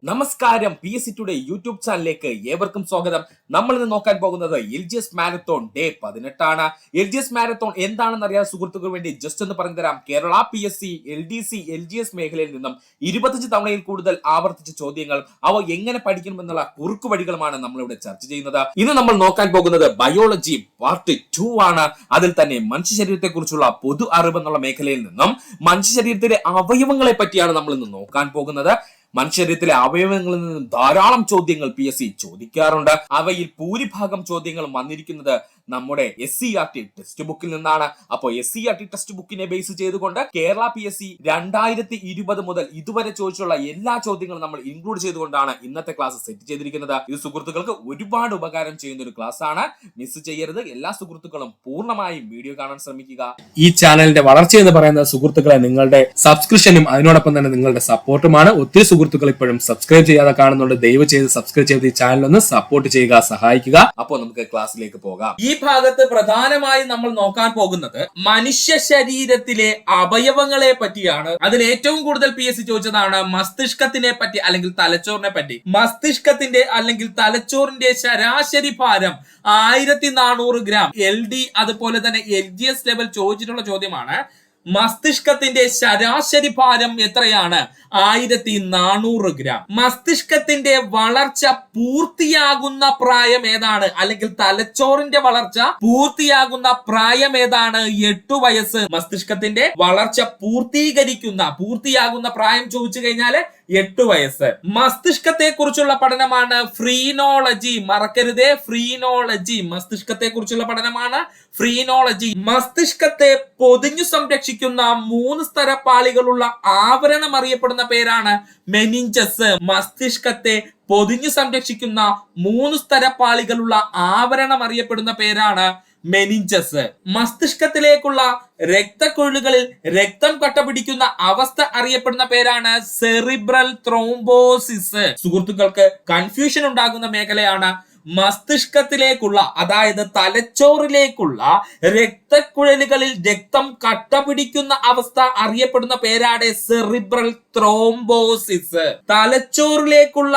നമസ്കാരം, PSC today YouTube ചാനലിലേക്ക് ഏവർക്കും സ്വാഗതം. നമ്മൾ ഇന്ന് നോക്കാൻ പോകുന്നത് LGS മാരത്തോൺ ഡേ 18 ആണ്. LGS മാരത്തോൺ എന്താണെന്ന് അറിയാൻ സുഹൃത്തുക്കൾക്ക് വേണ്ടി ജസ്റ്റ് ഒന്ന് പറഞ്ഞു തരാം. കേരള PSC, LDC, LGS മേഖലയിൽ നിന്നും 25 തവണയിൽ കൂടുതൽ ആവർത്തിച്ച ചോദ്യങ്ങൾ, അവ എങ്ങനെ പഠിക്കണമെന്നുള്ള കുറുക്കു വഴികളുമാണ് നമ്മളിവിടെ ചർച്ച ചെയ്യുന്നത്. ഇന്ന് നമ്മൾ നോക്കാൻ പോകുന്നത് ബയോളജി പാർട്ട് 2 ആണ്. അതിൽ തന്നെ മനുഷ്യ ശരീരത്തെ കുറിച്ചുള്ള പൊതു അറിവ് എന്നുള്ള മേഖലയിൽ നിന്നും മനുഷ്യ ശരീരത്തിലെ അവയവങ്ങളെ പറ്റിയാണ് നമ്മൾ ഇന്ന് നോക്കാൻ പോകുന്നത്. മനുഷ്യ ശരീരത്തിലെ അവയവങ്ങളിൽ നിന്നും ധാരാളം ചോദ്യങ്ങൾ PSC ചോദിക്കാറുണ്ട്. അവയിൽ ഭൂരിഭാഗം ചോദ്യങ്ങളും വന്നിരിക്കുന്നത് നമ്മുടെ SCERT ടെക്സ്റ്റ് ബുക്കിൽ നിന്നാണ്. അപ്പോൾ SCERT ടെക്സ്റ്റ് ബുക്കിനെ ബേസ് ചെയ്തുകൊണ്ട് കേരള PSC 2020 മുതൽ ഇതുവരെ ചോദിച്ചുള്ള എല്ലാ ചോദ്യങ്ങളും നമ്മൾ ഇൻക്ലൂഡ് ചെയ്തുകൊണ്ടാണ് ഇന്നത്തെ ക്ലാസ് സെറ്റ് ചെയ്തിരിക്കുന്നത്. ഇത് സുഹൃത്തുക്കൾക്ക് ഒരുപാട് ഉപകാരം ചെയ്യുന്ന ഒരു ക്ലാസ് ആണ്. മിസ് ചെയ്യരുത്. എല്ലാ സുഹൃത്തുക്കളും പൂർണ്ണമായും വീഡിയോ കാണാൻ ശ്രമിക്കുക. ഈ ചാനലിന്റെ വളർച്ച എന്ന് പറയുന്ന സുഹൃത്തുക്കളെ നിങ്ങളുടെ സബ്സ്ക്രിപ്ഷനും അതിനോടൊപ്പം തന്നെ നിങ്ങളുടെ സപ്പോർട്ടുമാണ്. ഒത്തിരി സുഹൃത്തുക്കൾ ഇപ്പോഴും സബ്സ്ക്രൈബ് ചെയ്യാതെ കാണുന്നുണ്ട്. ദയവ് ചെയ്ത് സബ്സ്ക്രൈബ് ചെയ്ത് ഈ ചാനൽ ഒന്ന് സപ്പോർട്ട് ചെയ്യുക, സഹായിക്കുക. അപ്പോൾ നമുക്ക് ക്ലാസ്സിലേക്ക് പോകാം. ഈ ഭാഗത്ത് പ്രധാനമായും നമ്മൾ നോക്കാൻ പോകുന്നത് മനുഷ്യ ശരീരത്തിലെ അവയവങ്ങളെ പറ്റിയാണ്. അതിൽ ഏറ്റവും കൂടുതൽ PSC ചോദിച്ചതാണ് മസ്തിഷ്കത്തിനെ പറ്റി അല്ലെങ്കിൽ തലച്ചോറിനെ പറ്റി. മസ്തിഷ്കത്തിന്റെ അല്ലെങ്കിൽ തലച്ചോറിന്റെ ശരാശരി ഭാരം 1400 ഗ്രാം. LD അതുപോലെ തന്നെ LGS ലെവൽ ചോദിച്ചിട്ടുള്ള ചോദ്യമാണ്. മസ്തിഷ്കത്തിന്റെ ശരാശരി ഭാരം എത്രയാണ്? 1400 ഗ്രാം. മസ്തിഷ്കത്തിന്റെ വളർച്ച പൂർത്തിയാകുന്ന പ്രായം ഏതാണ്? അല്ലെങ്കിൽ തലച്ചോറിന്റെ വളർച്ച പൂർത്തിയാകുന്ന പ്രായം ഏതാണ്? 8 വയസ്സ്. മസ്തിഷ്കത്തിന്റെ വളർച്ച പൂർത്തിയാകുന്ന പ്രായം ചോദിച്ചു കഴിഞ്ഞാല് 8 വയസ്സ്. മസ്തിഷ്കത്തെ കുറിച്ചുള്ള പഠനമാണ് ഫ്രീനോളജി. മറക്കരുതേ, ഫ്രീനോളജി. മസ്തിഷ്കത്തെ കുറിച്ചുള്ള പഠനമാണ് ഫ്രീനോളജി. മസ്തിഷ്കത്തെ പൊതിഞ്ഞു സംരക്ഷിക്കുന്ന 3 സ്തരപ്പാളികളുള്ള ആവരണം അറിയപ്പെടുന്ന പേരാണ് മെനിഞ്ചസ്. മസ്തിഷ്കത്തെ പൊതിഞ്ഞു സംരക്ഷിക്കുന്ന 3 സ്തരപ്പാളികളുള്ള ആവരണം അറിയപ്പെടുന്ന പേരാണ് മെനിഞ്ചസ്. മസ്തിഷ്കത്തിലേക്കുള്ള രക്തക്കുഴലുകളിൽ രക്തം കട്ടപിടിക്കുന്ന അവസ്ഥ അറിയപ്പെടുന്ന പേരാണ് സെറിബ്രൽ ത്രോംബോസിസ്. സുഹൃത്തുക്കൾക്ക് കൺഫ്യൂഷൻ ഉണ്ടാകുന്ന മേഖലയാണ് മസ്തിഷ്കത്തിലേക്കുള്ള, അതായത് തലച്ചോറിലേക്കുള്ള രക്തക്കുഴലുകളിൽ രക്തം കട്ടപിടിക്കുന്ന അവസ്ഥ അറിയപ്പെടുന്ന പേരാണ് സെറിബ്രൽ ത്രോംബോസിസ്. തലച്ചോറിലേക്കുള്ള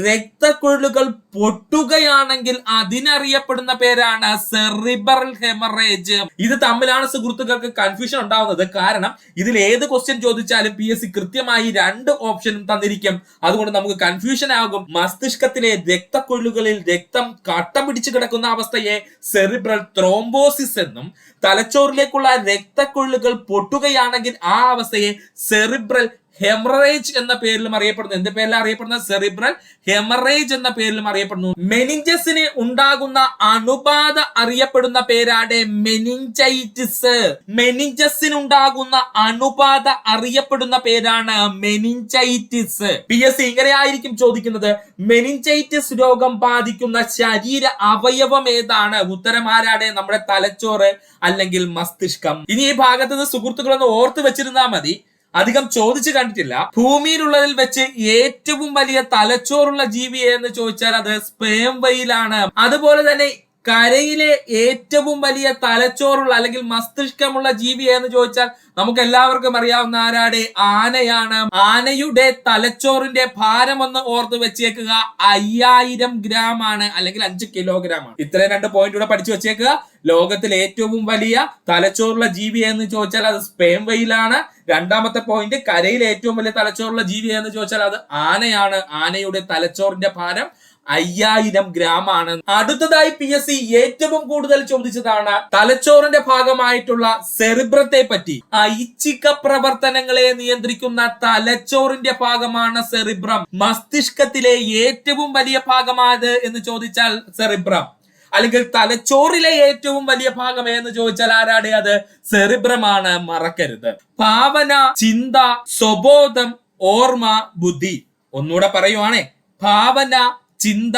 രക്തക്കുഴലുകൾ പൊട്ടുകയാണെങ്കിൽ അതിനറിയപ്പെടുന്ന പേരാണ് സെറിബ്രൽ ഹെമറേജ്. ഇത് തമ്മിലാണ് സുഹൃത്തുക്കൾക്ക് കൺഫ്യൂഷൻ ഉണ്ടാവുന്നത്. കാരണം ഇതിൽ ഏത് ക്വസ്റ്റ്യൻ ചോദിച്ചാലും PSC കൃത്യമായി 2 ഓപ്ഷനും തന്നിരിക്കും. അതുകൊണ്ട് നമുക്ക് കൺഫ്യൂഷൻ ആകും. മസ്തിഷ്കത്തിലെ രക്തക്കുഴലുകളിൽ രക്തം കട്ട പിടിച്ചു കിടക്കുന്ന അവസ്ഥയെ സെറിബ്രൽ ത്രോംബോസിസ് എന്നും, തലച്ചോറിലേക്കുള്ള രക്തക്കുഴലുകൾ പൊട്ടുകയാണെങ്കിൽ ആ അവസ്ഥയെ സെറിബ്രൽ ഹെമറേജ് എന്ന പേരിലും അറിയപ്പെടുന്നു. എന്ത് പേരിലും അറിയപ്പെടുന്നത്? സെറിബ്രൽ ഹെമറേജ് എന്ന പേരിലും അറിയപ്പെടുന്നു. മെനിഞ്ചസിന് ഉണ്ടാകുന്ന അണുബാധ അറിയപ്പെടുന്ന പേരാണ് മെനിഞ്ചൈറ്റിസ്. മെനിഞ്ചസിനുണ്ടാകുന്ന അണുബാധ അറിയപ്പെടുന്ന പേരാണ് മെനിഞ്ചൈറ്റിസ്. PSC ഇങ്ങനെ ആയിരിക്കും ചോദിക്കുന്നത്. മെനിഞ്ചൈറ്റിസ് രോഗം ബാധിക്കുന്ന ശരീര അവയവം ഏതാണ്? ഉത്തരം ആരാണ്? നമ്മുടെ തലച്ചോറ് അല്ലെങ്കിൽ മസ്തിഷ്കം. ഇനി ഈ ഭാഗത്ത് നിന്ന് സുഹൃത്തുക്കളൊന്ന് ഓർത്ത് വെച്ചിരുന്നാൽ മതി. അധികം ചോദിച്ചു കണ്ടിട്ടില്ല. ഭൂമിയിലുള്ളതിൽ വെച്ച് ഏറ്റവും വലിയ തലച്ചോറുള്ള ജീവി എന്ന് ചോദിച്ചാൽ അത് സ്പേം വെയിലാണ്. അതുപോലെ തന്നെ കരയിലെ ഏറ്റവും വലിയ തലച്ചോറുള്ള അല്ലെങ്കിൽ മസ്തിഷ്കമുള്ള ജീവി എന്ന് ചോദിച്ചാൽ നമുക്ക് എല്ലാവർക്കും അറിയാവുന്ന ആരാണ്? ആനയാണ്. ആനയുടെ തലച്ചോറിന്റെ ഭാരം ഒന്ന് ഓർത്ത് വെച്ചേക്കുക, 5000 ഗ്രാം ആണ്, അല്ലെങ്കിൽ 5 കിലോഗ്രാം ആണ്. ഇത്രയും 2 പോയിന്റ് കൂടെ പഠിച്ചു വെച്ചേക്കുക. ലോകത്തിലെ ഏറ്റവും വലിയ തലച്ചോറുള്ള ജീവി എന്ന് ചോദിച്ചാൽ അത് സ്പേം വെയിലാണ്. രണ്ടാമത്തെ പോയിന്റ്, കരയിലെ ഏറ്റവും വലിയ തലച്ചോറുള്ള ജീവി എന്ന് ചോദിച്ചാൽ അത് ആനയാണ്. ആനയുടെ തലച്ചോറിന്റെ ഭാരം 5000 ഗ്രാം ആണ്. അടുത്തതായി PSC ഏറ്റവും കൂടുതൽ ചോദിച്ചതാണ് തലച്ചോറിന്റെ ഭാഗമായിട്ടുള്ള സെറിബ്രത്തെ പറ്റി. ഐച്ഛിക പ്രവർത്തനങ്ങളെ നിയന്ത്രിക്കുന്ന തലച്ചോറിന്റെ ഭാഗമാണ് സെറിബ്രം. മസ്തിഷ്കത്തിലെ ഏറ്റവും വലിയ ഭാഗമായത് എന്ന് ചോദിച്ചാൽ സെറിബ്രം. അല്ലെങ്കിൽ തലച്ചോറിലെ ഏറ്റവും വലിയ ഭാഗം എന്ന് ചോദിച്ചാൽ ആരാണ്? അത് സെറിബ്രമാണ്. മറക്കരുത്. ഭാവന, ചിന്ത, സ്വബോധം, ഓർമ്മ, ബുദ്ധി. ഒന്നുകൂടെ പറയുവാണേ. ഭാവന, ചിന്ത,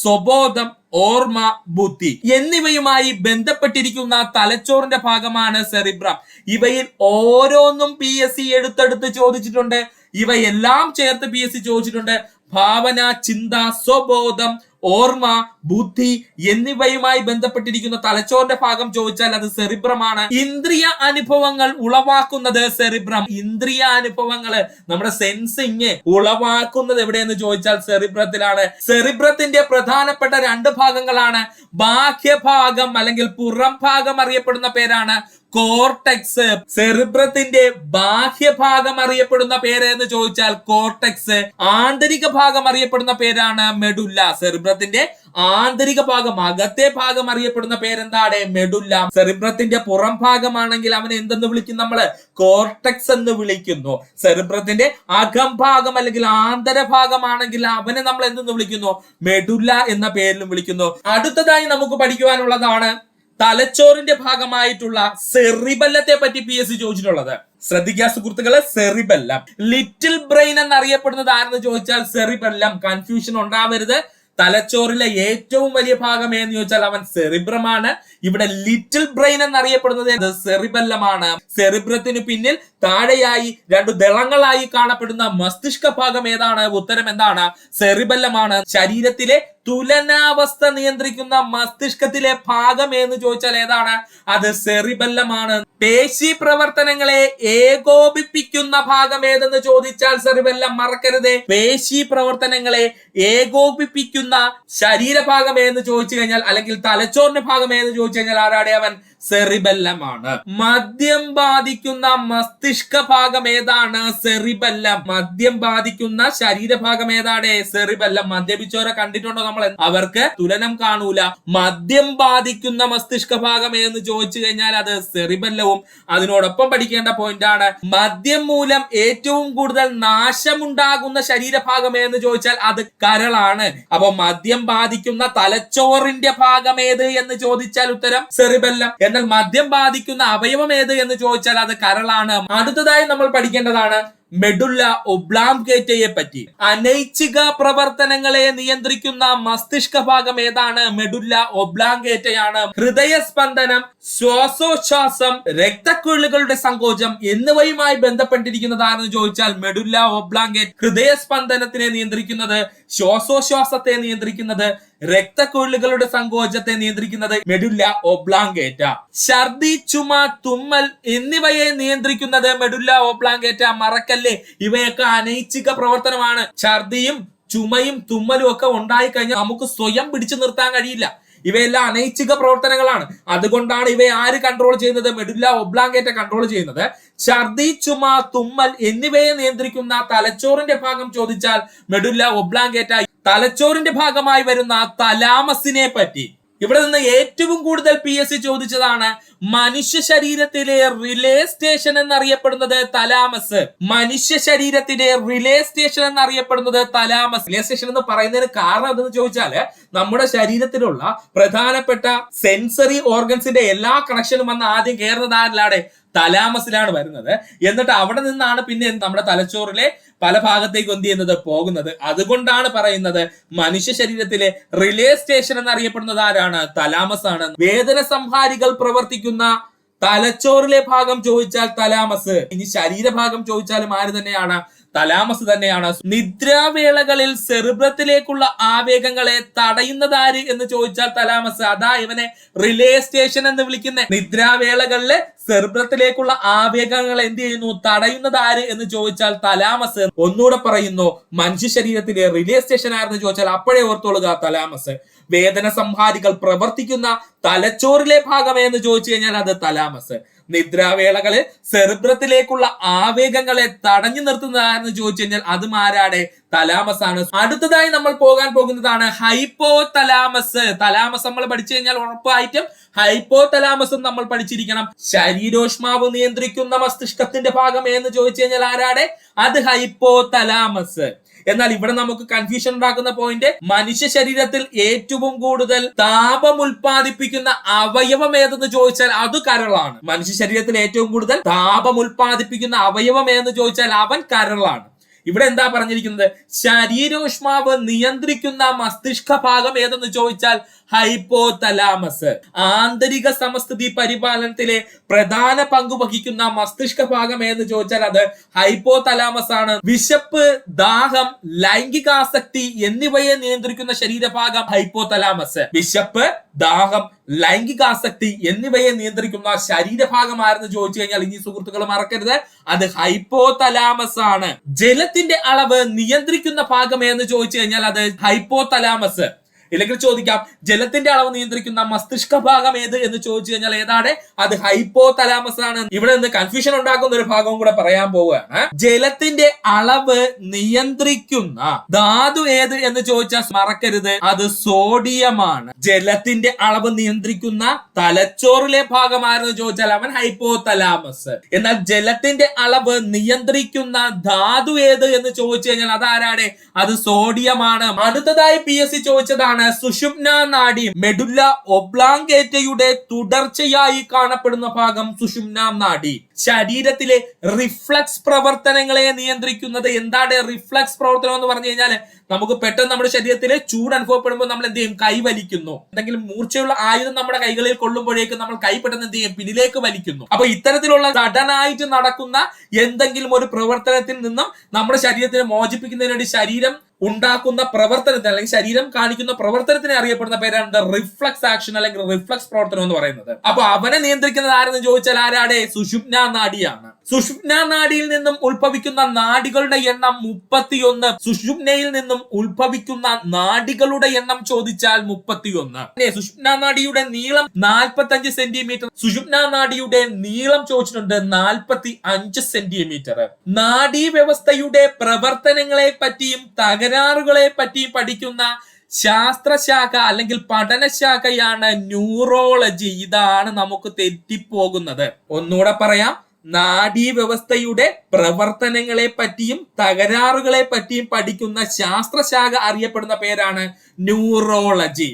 സ്വബോധം, ഓർമ്മ, ബുദ്ധി എന്നിവയുമായി ബന്ധപ്പെട്ടിരിക്കുന്ന തലച്ചോറിന്റെ ഭാഗമാണ് സെറിബ്രം. ഇവയിൽ ഓരോന്നും PSC എടുത്തെടുത്ത് ചോദിച്ചിട്ടുണ്ട്. ഇവയെല്ലാം ചേർത്ത് PSC ചോദിച്ചിട്ടുണ്ട്. ഭാവന, ചിന്ത, സ്വബോധം, ഓർമ്മ, ബുദ്ധി എന്നിവയുമായി ബന്ധപ്പെട്ടിരിക്കുന്ന തലച്ചോറിന്റെ ഭാഗം ചോദിച്ചാൽ അത് സെറിബ്രമാണ്. ഇന്ദ്രിയ അനുഭവങ്ങൾ ഉളവാക്കുന്നത് സെറിബ്രം. ഇന്ദ്രിയ അനുഭവങ്ങള് നമ്മുടെ സെൻസിങ് ഉളവാക്കുന്നത് എവിടെയെന്ന് ചോദിച്ചാൽ സെറിബ്രത്തിലാണ്. സെറിബ്രത്തിന്റെ പ്രധാനപ്പെട്ട രണ്ട് ഭാഗങ്ങളാണ്. ബാഹ്യഭാഗം അല്ലെങ്കിൽ പുറം ഭാഗം അറിയപ്പെടുന്ന പേരാണ് കോർട്ടെക്സ്. സെറിബ്രത്തിന്റെ ബാഹ്യഭാഗം അറിയപ്പെടുന്ന പേര് എന്ന് ചോദിച്ചാൽ കോർട്ടെക്സ്. ആന്തരിക ഭാഗം അറിയപ്പെടുന്ന പേരാണ് മെഡുല്ല. സെറിബ്രത്തിന്റെ ആന്തരിക ഭാഗം, അകത്തെ ഭാഗം അറിയപ്പെടുന്ന പേരെന്താണ്? മെഡുല്ല. സെറിബ്രത്തിന്റെ പുറം ഭാഗമാണെങ്കിൽ അവൻ എന്തെന്ന് വിളിക്കും? നമ്മള് കോർട്ടെക്സ് എന്ന് വിളിക്കുന്നു. സെറിബ്രത്തിന്റെ അകംഭാഗം അല്ലെങ്കിൽ ആന്തരഭാഗമാണെങ്കിൽ അവനെ നമ്മൾ എന്തെന്ന് വിളിക്കുന്നു? മെഡുല്ല എന്ന പേരിലും വിളിക്കുന്നു. അടുത്തതായി നമുക്ക് പഠിക്കുവാനുള്ളതാണ് തലച്ചോറിന്റെ ഭാഗമായിട്ടുള്ള സെറിബെല്ലത്തെ പറ്റി PSC ചോദിച്ചിട്ടുള്ളത്. ശ്രദ്ധിക്കുക സുഹൃത്തുക്കളെ, സെറിബെല്ലം. ലിറ്റിൽ ബ്രെയിൻ എന്നറിയപ്പെടുന്നത് ആരെന്ന് ചോദിച്ചാൽ സെറിബെല്ലം. കൺഫ്യൂഷൻ ഉണ്ടാവരുത്. തലച്ചോറിലെ ഏറ്റവും വലിയ ഭാഗം എന്ന് ചോദിച്ചാൽ അവൻ സെറിബ്രമാണ്. ഇവിടെ ലിറ്റിൽ ബ്രെയിൻ എന്നറിയപ്പെടുന്നത് സെറിബെല്ലമാണ്. സെറിബ്രത്തിന് പിന്നിൽ താഴെയായി രണ്ട് ദളങ്ങളായി കാണപ്പെടുന്ന മസ്തിഷ്ക ഭാഗം ഏതാണ്? ഉത്തരം എന്താണ്? സെറിബെല്ലമാണ്. ശരീരത്തിലെ തുലനാവസ്ഥ നിയന്ത്രിക്കുന്ന മസ്തിഷ്കത്തിലെ ഭാഗം എന്ന് ചോദിച്ചാൽ ഏതാണ്? അത് സെറിബെല്ലമാണ്. പേശി പ്രവർത്തനങ്ങളെ ഏകോപിപ്പിക്കുന്ന ഭാഗം ഏതെന്ന് ചോദിച്ചാൽ സെറിബെല്ലം. മറക്കരുത്, പേശി പ്രവർത്തനങ്ങളെ ഏകോപിപ്പിക്കുന്ന ശരീരഭാഗം ഏതെന്ന് ചോദിച്ചു കഴിഞ്ഞാൽ അല്ലെങ്കിൽ തലച്ചോറിന്റെ ഭാഗം ഏതെന്ന് ചോദിച്ചു കഴിഞ്ഞാൽ ആരാടെ? അവൻ സെറിബെല്ലമാണ്. മദ്യം ബാധിക്കുന്ന മസ്തിഷ്ക ഭാഗം ഏതാണ്? സെറിബെല്ലം. മദ്യം ബാധിക്കുന്ന ശരീരഭാഗം ഏതാണ്? സെറിബെല്ലം. മദ്യപിച്ചവരെ കണ്ടിട്ടുണ്ടോ നമ്മൾ? അവർക്ക് തുലനം കാണൂല. മദ്യം ബാധിക്കുന്ന മസ്തിഷ്ക ഭാഗം എന്ന് ചോദിച്ചു കഴിഞ്ഞാൽ അത് സെറിബെല്ലവും. അതിനോടൊപ്പം പഠിക്കേണ്ട പോയിന്റ് ആണ്, മദ്യം മൂലം ഏറ്റവും കൂടുതൽ നാശമുണ്ടാകുന്ന ശരീരഭാഗം എന്ന് ചോദിച്ചാൽ അത് കരളാണ്. അപ്പൊ മദ്യം ബാധിക്കുന്ന തലച്ചോറിന്റെ ഭാഗം ഏത് എന്ന് ചോദിച്ചാൽ ഉത്തരം സെറിബെല്ലം. എന്നാൽ മദ്യം ബാധിക്കുന്ന അവയവം ഏത് എന്ന് ചോദിച്ചാൽ അത് കരളാണ്. അടുത്തതായി നമ്മൾ പഠിക്കേണ്ടതാണ് മെഡുല്ല ഒബ്ലാങ്കേറ്റയെ പറ്റി. അനൈച്ഛിക പ്രവർത്തനങ്ങളെ നിയന്ത്രിക്കുന്ന മസ്തിഷ്ക ഭാഗം ഏതാണ്? മെഡുല്ല ഒബ്ലാങ്കേറ്റയാണ്. ഹൃദയസ്പന്ദനം, ശ്വാസോച്ഛ്വാസം, രക്തക്കുഴലുകളുടെ സങ്കോചം എന്നിവയുമായി ബന്ധപ്പെട്ടിരിക്കുന്നതാണെന്ന് ചോദിച്ചാൽ മെഡുല്ല ഒബ്ലാങ്കേറ്റ്. ഹൃദയസ്പന്ദനത്തിനെ നിയന്ത്രിക്കുന്നത്, ശ്വാസോച്ഛ്വാസത്തെ നിയന്ത്രിക്കുന്നത്, രക്തക്കുഴലുകളുടെ സങ്കോചത്തെ നിയന്ത്രിക്കുന്നത് മെഡുല്ല ഒബ്ലാങ്കേറ്റ. ഛർദി, ചുമ, തുമ്മൽ എന്നിവയെ നിയന്ത്രിക്കുന്നത് മെഡുല്ല ഒബ്ലാങ്കേറ്റ. മറക്കല്ലേ, ഇവയൊക്കെ അനൈച്ഛിക പ്രവർത്തനമാണ്. ഛർദിയും ചുമയും തുമ്മലും ഒക്കെ ഉണ്ടായി കഴിഞ്ഞാൽ നമുക്ക് സ്വയം പിടിച്ചു നിർത്താൻ കഴിയില്ല. ഇവയെല്ലാം അനൈച്ഛിക പ്രവർത്തനങ്ങളാണ്. അതുകൊണ്ടാണ് ഇവയെ ആര് കൺട്രോൾ ചെയ്യുന്നത്? മെഡുല്ല ഒബ്ലാങ്കേറ്റ കൺട്രോൾ ചെയ്യുന്നത്. ഛർദി, ചുമ, തുമ്മൽ എന്നിവയെ നിയന്ത്രിക്കുന്ന തലച്ചോറിന്റെ ഭാഗം ചോദിച്ചാൽ മെഡുല്ല ഒബ്ലാങ്കേറ്റ. തലച്ചോറിന്റെ ഭാഗമായി വരുന്ന തലാമസിനെ പറ്റി ഇവിടെ നിന്ന് ഏറ്റവും കൂടുതൽ PSC ചോദിച്ചതാണ്. മനുഷ്യ ശരീരത്തിലെ റിലേ സ്റ്റേഷൻ എന്നറിയപ്പെടുന്നത് തലാമസ്. മനുഷ്യ ശരീരത്തിലെ റിലേ സ്റ്റേഷൻ എന്നറിയപ്പെടുന്നത് തലാമസ്. റിലേ സ്റ്റേഷൻ എന്ന് പറയുന്നതിന് കാരണം എന്തെന്ന് ചോദിച്ചാല് നമ്മുടെ ശരീരത്തിലുള്ള പ്രധാനപ്പെട്ട സെൻസറി ഓർഗൻസിന്റെ എല്ലാ കണക്ഷനും വന്ന് ആദ്യം കയറുന്നത് ആരിലാണ്? തലാമസിലാണ് വരുന്നത്. എന്നിട്ട് അവിടെ നിന്നാണ് പിന്നെ നമ്മുടെ തലച്ചോറിലെ പല ഭാഗത്തേക്ക് എന്ത് ചെയ്യുന്നത്? പോകുന്നത്. അതുകൊണ്ടാണ് പറയുന്നത് മനുഷ്യ ശരീരത്തിലെ റിലേ സ്റ്റേഷൻ എന്നറിയപ്പെടുന്നത് ആരാണ്? തലാമസ് ആണ്. വേദന സംഹാരികൾ പ്രവർത്തിക്കുന്ന തലച്ചോറിലെ ഭാഗം ചോദിച്ചാൽ തലാമസ്. ഇനി ശരീരഭാഗം ചോദിച്ചാലും ആര് തന്നെയാണ്? തലാമസ് തന്നെയാണ്. നിദ്രാവേളകളിൽ സെറിബ്രത്തിലേക്കുള്ള ആവേഗങ്ങളെ തടയുന്നതാര് എന്ന് ചോദിച്ചാൽ തലാമസ്. അതാ ഇവനെ റിലേ സ്റ്റേഷൻ എന്ന് വിളിക്കുന്നത്. നിദ്രാവേളകളിലെ സെറിബ്രത്തിലേക്കുള്ള ആവേഗങ്ങൾ എന്ത് ചെയ്യുന്നു? തടയുന്നത് ആര് എന്ന് ചോദിച്ചാൽ തലാമസ്. ഒന്നുകൂടെ പറയുന്നു, മനുഷ്യ ശരീരത്തിലെ റിലേ സ്റ്റേഷൻ ആരെന്ന് ചോദിച്ചാൽ അപ്പോഴേ ഓർത്തോളുക തലാമസ്. വേദന സംഹാരികൾ പ്രവർത്തിക്കുന്ന തലച്ചോറിലെ ഭാഗം എന്ന് ചോദിച്ചു കഴിഞ്ഞാൽ അത് തലാമസ്. നിദ്രാവേളകളിൽ സെറിബ്രത്തിലേക്കുള്ള ആവേഗങ്ങളെ തടഞ്ഞു നിർത്തുന്നതാണെന്ന് ചോദിച്ചു കഴിഞ്ഞാൽ അതും ആരാണ്? തലാമസ് ആണ്. അടുത്തതായി നമ്മൾ പോകാൻ പോകുന്നതാണ് ഹൈപ്പോ തലാമസ്. തലാമസ് നമ്മൾ പഠിച്ചു കഴിഞ്ഞാൽ ഉറപ്പായിട്ടും ഹൈപ്പോ തലാമസും നമ്മൾ പഠിച്ചിരിക്കണം. ശരീരോഷ്മാവ് നിയന്ത്രിക്കുന്ന മസ്തിഷ്കത്തിന്റെ ഭാഗം എന്ന് ചോദിച്ചു കഴിഞ്ഞാൽ ആരാണ്? അത് ഹൈപ്പോ തലാമസ്. എന്നാൽ ഇവിടെ നമുക്ക് കൺഫ്യൂഷൻ ഉണ്ടാക്കുന്ന പോയിന്റ്, മനുഷ്യ ശരീരത്തിൽ ഏറ്റവും കൂടുതൽ താപം ഉൽപ്പാദിപ്പിക്കുന്ന അവയവം ഏതെന്ന് ചോദിച്ചാൽ അത് കരളാണ്. മനുഷ്യ ശരീരത്തിൽ ഏറ്റവും കൂടുതൽ താപം ഉൽപ്പാദിപ്പിക്കുന്ന അവയവം ഏതെന്ന് ചോദിച്ചാൽ അവൻ കരളാണ്. ഇവിടെ എന്താ പറഞ്ഞിരിക്കുന്നത്? ശരീരോഷ്മാവ് നിയന്ത്രിക്കുന്ന മസ്തിഷ്ക ഭാഗം ഏതെന്ന് ചോദിച്ചാൽ ഹൈപ്പോതലാമസ്. ആന്തരിക സമസ്ഥിതി പരിപാലനത്തിലെ പ്രധാന പങ്ക് വഹിക്കുന്ന മസ്തിഷ്ക ഭാഗം എന്ന് ചോദിച്ചാൽ അത് ഹൈപ്പോതലാമസ് ആണ്. വിശപ്പ്, ദാഹം, ലൈംഗികാസക്തി എന്നിവയെ നിയന്ത്രിക്കുന്ന ശരീരഭാഗം ഹൈപ്പോതലാമസ്. വിശപ്പ്, ദാഹം, ലൈംഗികാസക്തി എന്നിവയെ നിയന്ത്രിക്കുന്ന ശരീരഭാഗമായിരുന്നു ചോദിച്ചു കഴിഞ്ഞാൽ ഇനി സുഹൃത്തുക്കൾ മറക്കരുത്, അത് ഹൈപ്പോതലാമസ് ആണ്. ജലത്തിന്റെ അളവ് നിയന്ത്രിക്കുന്ന ഭാഗം എന്ന് ചോദിച്ചു കഴിഞ്ഞാൽ അത് ഹൈപ്പോതലാമസ്. ഇല്ലെങ്കിൽ ചോദിക്കാം ജലത്തിന്റെ അളവ് നിയന്ത്രിക്കുന്ന മസ്തിഷ്ക ഭാഗം ഏത് എന്ന് ചോദിച്ചു കഴിഞ്ഞാൽ ഏതാണ്? അത് ഹൈപ്പോതലാമസ് ആണ്. ഇവിടെ നിന്ന് കൺഫ്യൂഷൻ ഉണ്ടാക്കുന്ന ഒരു ഭാഗവും കൂടെ പറയാൻ പോവുകയാണ്. ജലത്തിന്റെ അളവ് നിയന്ത്രിക്കുന്ന ധാതു ഏത് എന്ന് ചോദിച്ചാൽ മറക്കരുത്, അത് സോഡിയമാണ്. ജലത്തിന്റെ അളവ് നിയന്ത്രിക്കുന്ന തലച്ചോറിലെ ഭാഗമായിരുന്നു ചോദിച്ചാൽ അവൻ ഹൈപ്പോതലാമസ്. എന്നാൽ ജലത്തിന്റെ അളവ് നിയന്ത്രിക്കുന്ന ധാതു ഏത് എന്ന് ചോദിച്ചു കഴിഞ്ഞാൽ അതാരാണ്? അത് സോഡിയമാണ്. അടുത്തതായി PSC ചോദിച്ചതാണ് സുഷുമ്ന നാഡി. മെഡുല്ല ഒബ്ലാങ്കേറ്റയുടെ തുടർച്ചയായി കാണപ്പെടുന്ന ഭാഗം സുഷുമ്ന നാഡി. ശരീരത്തിലെ റിഫ്ലക്സ് പ്രവർത്തനങ്ങളെ നിയന്ത്രിക്കുന്നത് എന്താണ്? റിഫ്ലക്സ് പ്രവർത്തനം എന്ന് പറഞ്ഞു കഴിഞ്ഞാൽ നമുക്ക് പെട്ടെന്ന് നമ്മുടെ ശരീരത്തിലെ ചൂട് അനുഭവപ്പെടുമ്പോൾ നമ്മൾ എന്ത് ചെയ്യും? കൈ വലിക്കുന്നു. എന്തെങ്കിലും മൂർച്ചയുള്ള ആയുധം നമ്മുടെ കൈകളിൽ കൊള്ളുമ്പോഴേക്കും നമ്മൾ കൈ പെട്ടെന്ന് എന്ത് ചെയ്യും? പിന്നിലേക്ക് വലിക്കുന്നു. അപ്പൊ ഇത്തരത്തിലുള്ള സഡനായിട്ട് നടക്കുന്ന എന്തെങ്കിലും ഒരു പ്രവർത്തനത്തിൽ നിന്നും നമ്മുടെ ശരീരത്തിനെ മോചിപ്പിക്കുന്നതിന് വേണ്ടി ശരീരം ഉണ്ടാക്കുന്ന പ്രവർത്തനത്തിന് അല്ലെങ്കിൽ ശരീരം കാണിക്കുന്ന പ്രവർത്തനത്തിനെ അറിയപ്പെടുന്ന പേരാണ് റിഫ്ലക്സ് ആക്ഷൻ അല്ലെങ്കിൽ റിഫ്ലക്സ് പ്രവർത്തനം എന്ന് പറയുന്നത്. അപ്പൊ അവനെ നിയന്ത്രിക്കുന്നത് ആരെന്ന് ചോദിച്ചാൽ ആരാടെ? സുഷുമ്ന നാഡിയാണ്. സുഷുമ്ന നാഡിയിൽ നിന്നും ഉത്ഭവിക്കുന്ന നാഡികളുടെ എണ്ണം 31. സുഷുമ്നയിൽ നിന്നും ഉത്ഭവിക്കുന്ന നാഡികളുടെ എണ്ണം ചോദിച്ചാൽ 31. സുഷുമ്ന നാഡിയുടെ നീളം 45 സെന്റിമീറ്റർ. സുഷുമ്ന നാഡിയുടെ നീളം ചോദിച്ചിട്ടുണ്ട് 45 സെന്റിമീറ്റർ. നാഡീ വ്യവസ്ഥയുടെ പ്രവർത്തനങ്ങളെ പറ്റിയും തകരാറുകളെ പറ്റിയും പഠിക്കുന്ന ശാസ്ത്രശാഖ അല്ലെങ്കിൽ പഠനശാഖയാണ് ന്യൂറോളജി. ഇതാണ് നമുക്ക് തെറ്റിപ്പോകുന്നത്. ഒന്നുകൂടെ പറയാം, നാഡീ വ്യവസ്ഥയുടെ പ്രവർത്തനങ്ങളെ പറ്റിയും തകരാറുകളെ പറ്റിയും പഠിക്കുന്ന ശാസ്ത്രശാഖ അറിയപ്പെടുന്ന പേരാണ് ന്യൂറോളജി.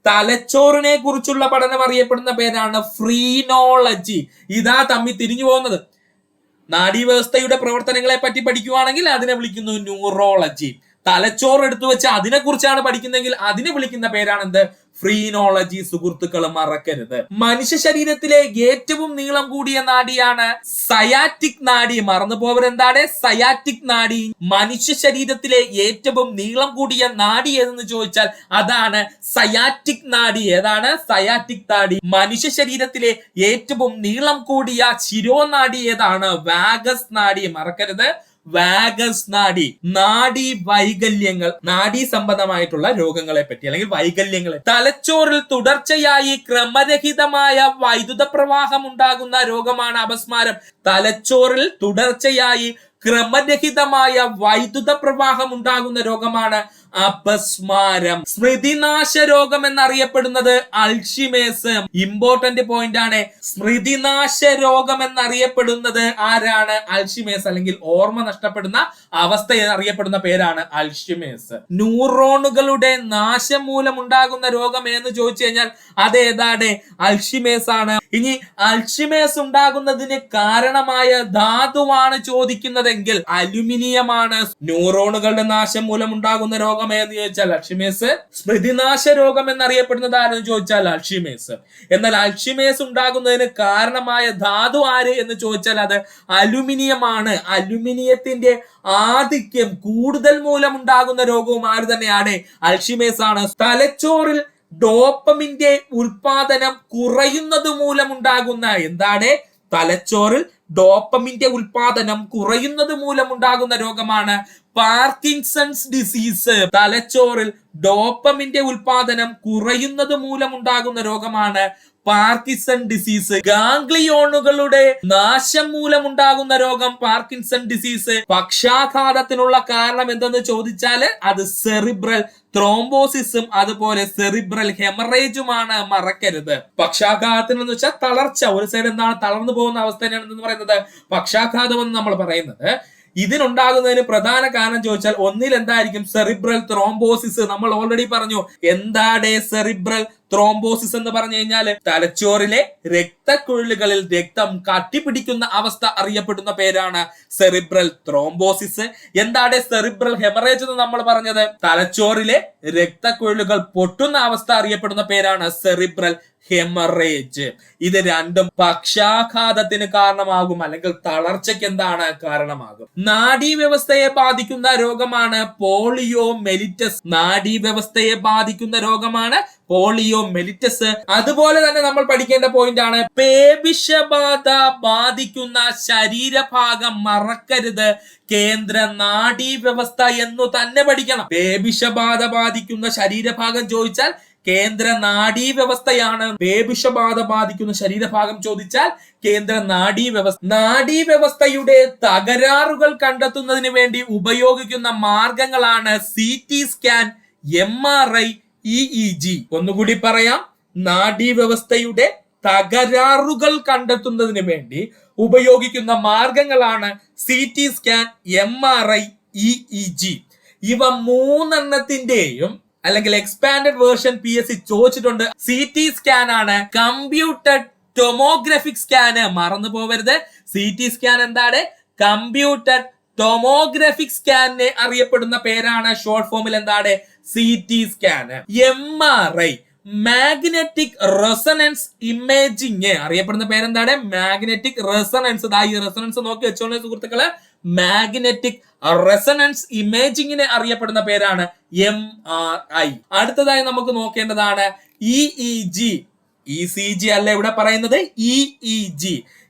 തലച്ചോറിനെ കുറിച്ചുള്ള പഠനം അറിയപ്പെടുന്ന പേരാണ് ഫ്രീനോളജി. ഇതാ തമ്മിൽ തിരിഞ്ഞു പോകുന്നത്. നാഡീവ്യവസ്ഥയുടെ പ്രവർത്തനങ്ങളെ പറ്റി പഠിക്കുകയാണെങ്കിൽ അതിനെ വിളിക്കുന്നു ന്യൂറോളജി. തലച്ചോറ് എടുത്തു വെച്ച് അതിനെ കുറിച്ചാണ് പഠിക്കുന്നതെങ്കിൽ അതിനെ വിളിക്കുന്ന പേരാണ് എന്ത്? ഫ്രീനോളജി. സുഹൃത്തുക്കൾ മറക്കരുത്. മനുഷ്യ ശരീരത്തിലെ ഏറ്റവും നീളം കൂടിയ നാഡിയാണ് സയാറ്റിക് നാഡി. മറന്നു പോവരെന്താണ്? സയാറ്റിക് നാഡി. മനുഷ്യ ശരീരത്തിലെ ഏറ്റവും നീളം കൂടിയ നാഡി ഏതെന്ന് ചോദിച്ചാൽ അതാണ് സയാറ്റിക് നാഡി. ഏതാണ്? സയാറ്റിക് നാഡി. മനുഷ്യ ശരീരത്തിലെ ഏറ്റവും നീളം കൂടിയ ശിരോനാഡി ഏതാണ്? വാഗസ് നാഡി. മറക്കരുത്, വാഗസ് നാഡി. നാഡി വൈകല്യങ്ങൾ, നാഡി സംബന്ധമായിട്ടുള്ള രോഗങ്ങളെ പറ്റി അല്ലെങ്കിൽ വൈകല്യങ്ങളെ. തലച്ചോറിൽ തുടർച്ചയായി ക്രമരഹിതമായ വൈദ്യുത പ്രവാഹം ഉണ്ടാകുന്ന രോഗമാണ് അപസ്മാരം. തലച്ചോറിൽ തുടർച്ചയായി ക്രമരഹിതമായ വൈദ്യുത പ്രവാഹം ഉണ്ടാകുന്ന രോഗമാണ് അപസ്മാരം. സ്മൃതിനാശ രോഗം എന്നറിയപ്പെടുന്നത് അൾഷിമേഴ്സ്. ഇമ്പോർട്ടന്റ് പോയിന്റ് ആണ്. സ്മൃതിനാശ രോഗം എന്നറിയപ്പെടുന്നത് ആരാണ്? അൾഷിമേഴ്സ് അല്ലെങ്കിൽ ഓർമ്മ നഷ്ടപ്പെടുന്ന അവസ്ഥ എന്നറിയപ്പെടുന്ന പേരാണ് അൾഷിമേഴ്സ്. ന്യൂറോണുകളുടെ നാശം മൂലം ഉണ്ടാകുന്ന രോഗം എന്ന് ചോദിച്ചു കഴിഞ്ഞാൽ അതേതാണ്? അൾഷിമേഴ്സ് ആണ്. ഇനി അൾഷിമേഴ്സ് ഉണ്ടാകുന്നതിന് കാരണമായ ധാതുവാണ് ചോദിക്കുന്നതെങ്കിൽ അലുമിനിയമാണ്. ന്യൂറോണുകളുടെ നാശം മൂലം ഉണ്ടാകുന്ന രോഗം എന്ന് ചോദിച്ചാൽ അൾഷിമേഴ്സ്. സ്മൃതിനാശ രോഗം എന്നറിയപ്പെടുന്നത് ആരെന്ന് ചോദിച്ചാൽ അൾഷിമേഴ്സ്. എന്നാൽ അൾഷിമേഴ്സ് ഉണ്ടാകുന്നതിന് കാരണമായ ധാതു ആര് എന്ന് ചോദിച്ചാൽ അത് അലുമിനിയമാണ്. അലുമിനിയത്തിന്റെ ആധിക്യം കൂടുതൽ മൂലം ഉണ്ടാകുന്ന രോഗവും ആര് തന്നെയാണ്? അൾഷിമേഴ്സ് ആണ്. തലച്ചോറിൽ ഡോപ്പമിന്റെ ഉൽപാദനം കുറയുന്നത് മൂലമുണ്ടാകുന്ന എന്താണ്? തലച്ചോറിൽ ഡോപ്പമിന്റെ ഉൽപാദനം കുറയുന്നത് മൂലമുണ്ടാകുന്ന രോഗമാണ് പാർക്കിൻസൺസ് ഡിസീസ്. തലച്ചോറിൽ ഡോപ്പമിന്റെ ഉൽപാദനം കുറയുന്നത് മൂലമുണ്ടാകുന്ന രോഗമാണ് പാർക്കിൻസൺ ഡിസീസ്. ഗാംഗ്ലിയോണുകളുടെ നാശം മൂലമുണ്ടാകുന്ന രോഗം പാർക്കിൻസൺ ഡിസീസ്. പക്ഷാഘാതത്തിനുള്ള കാരണം എന്തെന്ന് ചോദിച്ചാൽ അത് സെറിബ്രൽ ത്രോംബോസിസും അതുപോലെ സെറിബ്രൽ ഹെമറേജുമാണ്. മറക്കരുത്. പക്ഷാഘാതത്തിന് എന്ന് വെച്ചാൽ തളർച്ച, ഒരു സൈഡ് എന്താണ് തളർന്നു പോകുന്ന അവസ്ഥയാണ് എന്ന് പറയുന്നത് പക്ഷാഘാതം എന്ന് നമ്മൾ പറയുന്നത്. ഇതിനുണ്ടാകുന്നതിന് പ്രധാന കാരണം ചോദിച്ചാൽ ഒന്നിൽ എന്തായിരിക്കും? Cerebral thrombosis. നമ്മൾ ഓൾറെഡി പറഞ്ഞു എന്താണ് സെറിബ്രൽ ത്രോംബോസിസ് എന്ന് പറഞ്ഞു കഴിഞ്ഞാല് തലച്ചോറിലെ രക്തക്കുഴലുകളിൽ രക്തം കട്ടിപിടിക്കുന്ന അവസ്ഥ അറിയപ്പെടുന്ന പേരാണ് സെറിബ്രൽ ത്രോംബോസിസ്. എന്താണ് സെറിബ്രൽ ഹെമറേജ് എന്ന് നമ്മൾ പറഞ്ഞത്? തലച്ചോറിലെ രക്തക്കുഴലുകൾ പൊട്ടുന്ന അവസ്ഥ അറിയപ്പെടുന്ന പേരാണ് സെറിബ്രൽ ഹെമറേജ്. ഇത് രണ്ടും പക്ഷാഘാതത്തിന് കാരണമാകും, അല്ലെങ്കിൽ തളർച്ചയ്ക്ക് എന്താണ് കാരണമാകും. നാഡീവ്യവസ്ഥയെ ബാധിക്കുന്ന രോഗമാണ് പോളിയോമെലിറ്റസ്. നാഡീവ്യവസ്ഥയെ ബാധിക്കുന്ന രോഗമാണ് പോളിയോമെലിറ്റസ്. അതുപോലെ തന്നെ നമ്മൾ പഠിക്കേണ്ട പോയിന്റ് ആണ് പേവിഷബാധ ബാധിക്കുന്ന ശരീരഭാഗം മറക്കരുത്, കേന്ദ്ര നാഡീവ്യവസ്ഥ എന്നു തന്നെ പഠിക്കണം. പേവിഷബാധ ബാധിക്കുന്ന ശരീരഭാഗം ചോദിച്ചാൽ കേന്ദ്ര നാഡീവ്യവസ്ഥയാണ്. പേവിഷബാധ ബാധിക്കുന്ന ശരീരഭാഗം ചോദിച്ചാൽ കേന്ദ്ര നാഡീവ്യവസ്ഥ. നാഡീവ്യവസ്ഥയുടെ തകരാറുകൾ കണ്ടെത്തുന്നതിന് വേണ്ടി ഉപയോഗിക്കുന്ന മാർഗങ്ങളാണ് CT സ്കാൻ, MRI, EEG. ഒന്നുകൂടി പറയാം, നാഡീവ്യവസ്ഥയുടെ തകരാറുകൾ കണ്ടെത്തുന്നതിന് വേണ്ടി ഉപയോഗിക്കുന്ന മാർഗങ്ങളാണ് CT സ്കാൻ, MRI, EEG. ഇവ മൂന്നെണ്ണത്തിന്റെയും അല്ലെങ്കിൽ എക്സ്പാൻഡഡ് വേർഷൻ PSC ചോദിച്ചിട്ടുണ്ട്. CT സ്കാൻ ആണ് കമ്പ്യൂട്ടഡ് ടൊമോഗ്രാഫിക് സ്കാന്. മറന്നു പോവരുത്, CT സ്കാൻ എന്താണ്? കമ്പ്യൂട്ടഡ് ടൊമോഗ്രാഫിക് സ്കാനിനെ അറിയപ്പെടുന്ന പേരാണ് ഷോർട്ട് ഫോമിൽ എന്താണ്? CT scan. MRI magnetic resonance imaging അറിയപ്പെടുന്ന പേരെന്താണ്? Magnetic resonance. ഈ റെസൊണൻസ് നോക്കി വെച്ചോളൂ സുഹൃത്തുക്കള്. മാഗ്നറ്റിക് റെസൊണൻസ് ഇമേജിങ്ങിനെ അറിയപ്പെടുന്ന പേരാണ് MRI. അടുത്തതായി നമുക്ക് നോക്കേണ്ടതാണ് EEG. ECG അല്ല ഇവിടെ പറയുന്നത്, EEG.